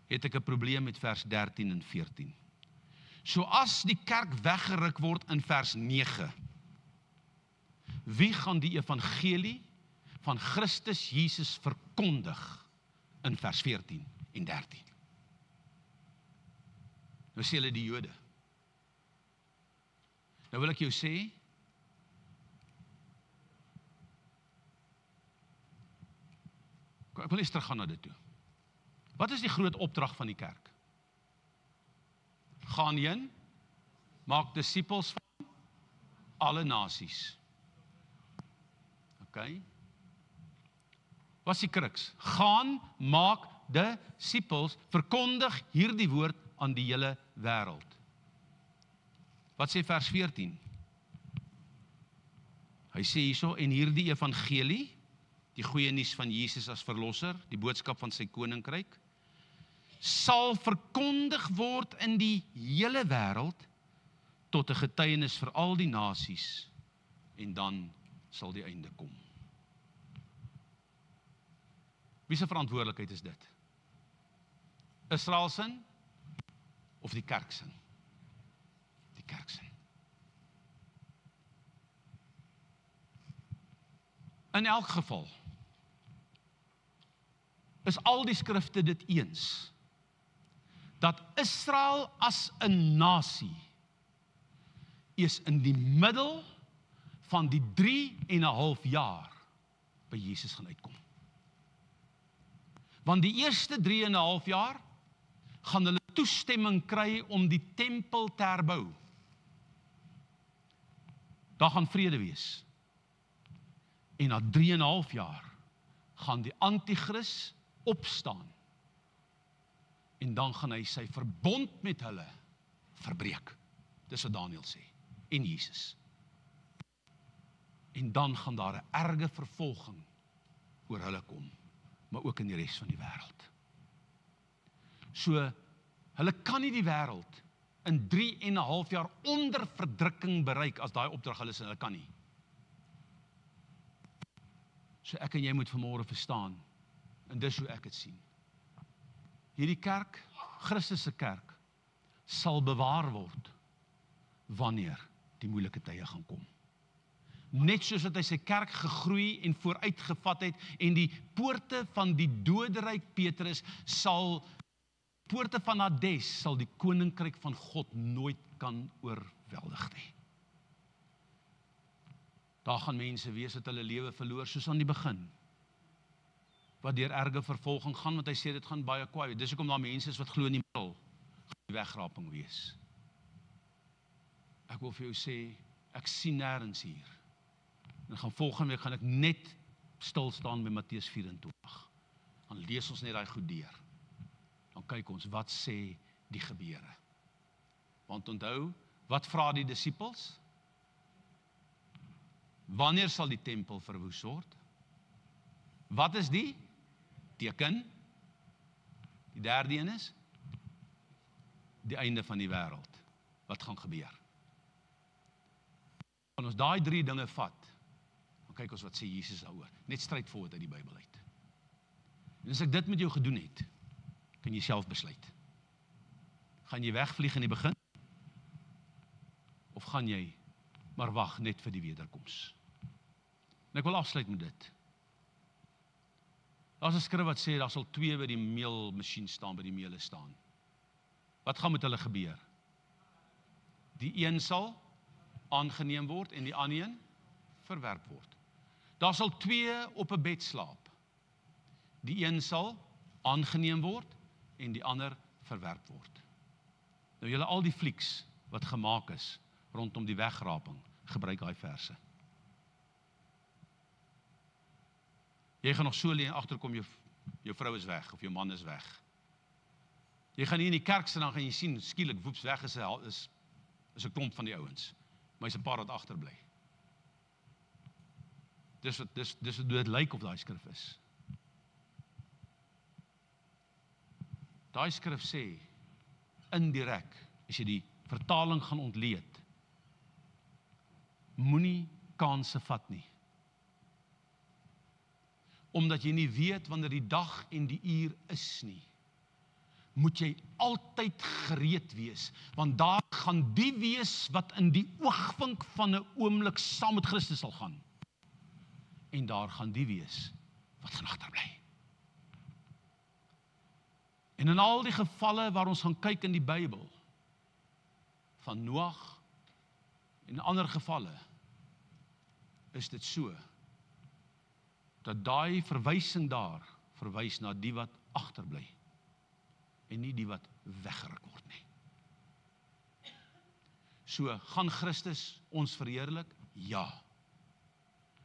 S2: het ek 'n probleem met vers 13 en 14. So as die kerk weggeruk word in vers 9, wie gaan die evangelie van Christus Jesus verkondig in vers 14 en 13? Nou sê hulle die Jode. Nou wil ek jou sê, ek wil eens teruggaan na dit toe. Wat is die groot opdrag van die kerk? Gaan heen, maak disippels van alle nasies. OK? Wat is die kruks? Gaan, maak disippels, verkondig hierdie woord aan die hele wêreld. Wat sê vers 14? Hy sê hierso, en hierdie evangelie, die goeie nuus van Jesus as verlosser, die boodskap van sy koninkryk, sal verkondig word in die hele wêreld tot 'n getuienis vir al die nasies, en dan sal die einde kom. Wie se verantwoordelikheid is dit? Israel se of die kerk se? Die kerk se. In elk geval is al die skrifte dit eens, dat Israel as 'n nasie is in die middel van die 3,5 jaar by Jesus gaan uitkom. Want die eerste 3,5 jaar gaan hulle toestemming kry om die tempel te herbou. Daar gaan vrede wees. En na 3,5 jaar gaan die anti-kris opstaan. En dan gaan hy sy verbond met hulle verbreek. Dis wat Daniël sê. En Jesus. En dan gaan daar 'n erge vervolging oor hulle kom, maar ook in die res van die wêreld. So, hulle kan nie die wêreld in 3,5 jaar onder verdrukking bereik as daai opdrag hulle sê, hulle kan nie. So ek en jy moet vanmôre verstaan, en dis hoe ek dit sien. Hierdie kerk, Christus se kerk, sal bewaar word wanneer die moeilike tye gaan kom. Net soos dat hy sy kerk gegroei en vooruitgevat het, en die poorte van die doderyk Petrus sal, poorte van Hades sal die koninkryk van God nooit kan oorweldig nie. Daar gaan mense wees wat hulle lewe verloor, soos aan die begin, wat deur erge vervolging gaan, want hy sê dit gaan baie kwaai wees. Dis hoekom daar mense is wat glo in die middel, gaan die wegraping wees. Ek wil vir jou sê, ek sien nêrens hier. En gaan volgende week gaan ek net stil staan by Matteus 24. Dan lees ons net daai goed deur. Dan kyk ons, wat sê die gebeure? Want onthou, wat vra die disippels? Wanneer sal die tempel verwoes word? Wat is die teken? Die derde een is die einde van die wêreld. Wat gaan gebeur? As ons daai 3 dinge vat, dan kyk ons wat sê Jesus daaroor. Net straightforward uit die Bybel uit. En as ek dit met jou gedoen het, kan jy self besluit. Gaan jy wegvlieg in die begin? Of gaan jy maar wag net vir die wederkoms? En ek wil afsluit met dit. Daar's 'n skrif wat sê, daar sal 2 by die meelmasjien staan, by die meele staan. Wat gaan met hulle gebeur? Die een sal aangeneem word en die ander een verwerp word. Daar sal 2 op 'n bed slaap. Die een sal aangeneem word en die ander verwerp word. Nou julle al die flieks wat gemaak is rondom die wegraping, gebruik daai verse. Jy gaan nog so lê en agterkom jou vrou is weg of jou man is weg. Jy gaan hier in die kerk sit, dan gaan jy sien skielik woeps weg is 'n klomp van die ouens. Maar hy's 'n paar wat agterbly. Dis wat dit lyk of daai skrif is. Daai skrif sê, indirek, as jy die vertaling gaan ontleed, moenie kanse vat nie. Omdat jy nie weet wanneer die dag en die uur is nie, moet jy altyd gereed wees, want daar gaan die wees wat in die oogwink van 'n oomblik saam met Christus sal gaan. En daar gaan die wees wat gaan agterbly. En in al die gevalle waar ons gaan kyk in die Bybel, van Noag en ander gevalle, is dit so, dat daai verwysing daar, verwys na die wat agterbly, en nie die wat weggeruk word nie. So, gaan Christus ons verheerlik? Ja.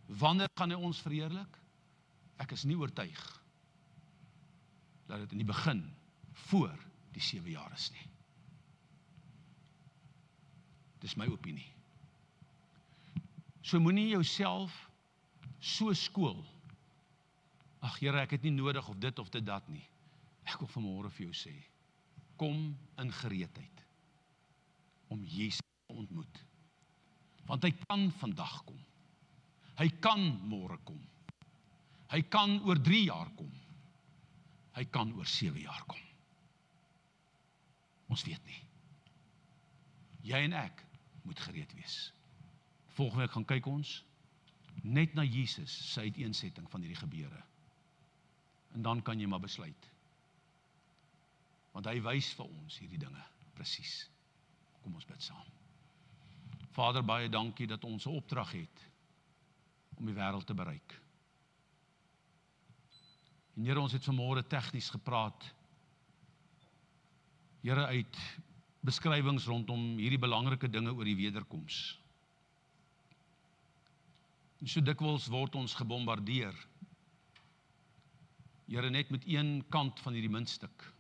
S2: Wanneer gaan hy ons verheerlik? Ek is nie oortuig dat dit in die begin voor die 7 jaar is nie. Dis my opinie. So moenie jouself so skool. Ag Here, ek het nie nodig of dit dat nie. Ek wil vanmôre vir jou sê, kom in gereedheid om Jesus te ontmoet. Want hy kan vandag kom. Hy kan môre kom. Hy kan oor 3 jaar kom. Hy kan oor 7 jaar kom. Ons weet nie. Jy en ek moet gereed wees. Volgende week gaan kyk ons net na Jesus se uiteensetting van hierdie gebeure. En dan kan jy maar besluit. Want hy wys vir ons hierdie dinge presies. Kom ons bid saam. Vader, baie dankie dat ons 'n opdrag het om die wêreld te bereik. En Here, ons het vanmôre tegnies gepraat. Here, uit beskrywings rondom hierdie belangrike dinge oor die wederkoms. En so dikwels word ons gebombardeer. Here, net met een kant van hierdie muntstuk.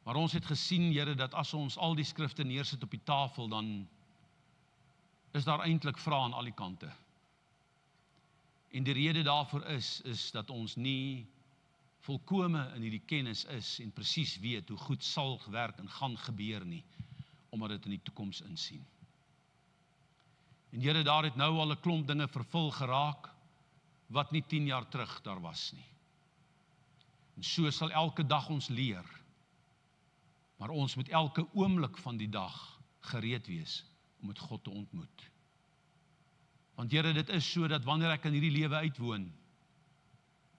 S2: Maar ons het gesien, Here, dat as ons al die skrifte neersit op die tafel, dan is daar eintlik vrae aan al die kante. En die rede daarvoor is dat ons nie volkome in hierdie kennis is en presies weet hoe goed sal werk en gaan gebeur nie, omdat dit in die toekoms insien. En Here, daar het nou al 'n klomp dinge vervul geraak, wat nie 10 jaar terug daar was nie. En so sal elke dag ons leer, maar ons moet elke oomblik van die dag gereed wees om met God te ontmoet. Want Here, dit is so dat wanneer ek in hierdie lewe uitwoon,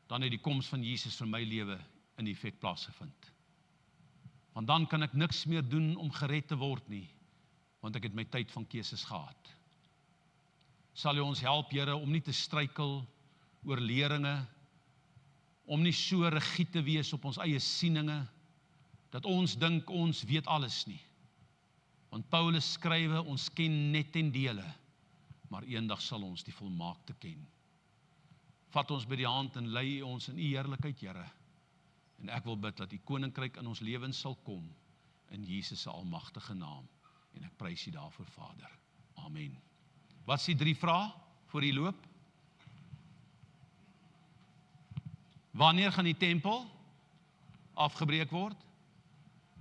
S2: dan het die koms van Jesus vir my lewe in effek plaasgevind. Want dan kan ek niks meer doen om gered te word nie, want ek het my tyd van keuses gehad. Sal U ons help, Here, om nie te struikel oor leringe, om nie so rigied te wees op ons eie sieninge, dat ons dink ons weet alles nie. Want Paulus skrywe, ons ken net ten dele, maar eendag sal ons die volmaakte ken. Vat ons by die hand en lei ons in U heerlikheid, Here. En ek wil bid dat U koninkryk in ons lewens sal kom, in Jesus se almagtige naam. En ek prys U daarvoor, Vader. Amen. Wat is die 3 vrae voor die loop? Wanneer gaan die tempel afgebreek word?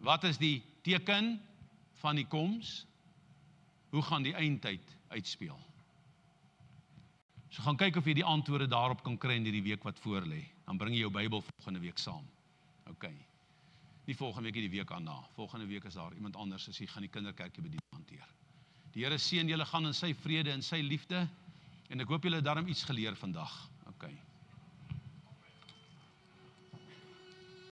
S2: Wat is die teken van die koms? Hoe gaan die eindtyd uitspeel? So gaan kyk of jy die antwoorde daarop kan kry in hierdie week wat voor lê. Dan bring jy jou Bybel volgende week saam. OK. Nie volgende week die week daarna. Volgende week is daar iemand anders as jy gaan die kinderkerkie bediening hanteer. Die Here seën julle, gaan in sy vrede en sy liefde, en ek hoop julle het daarom iets geleer vandag. OK.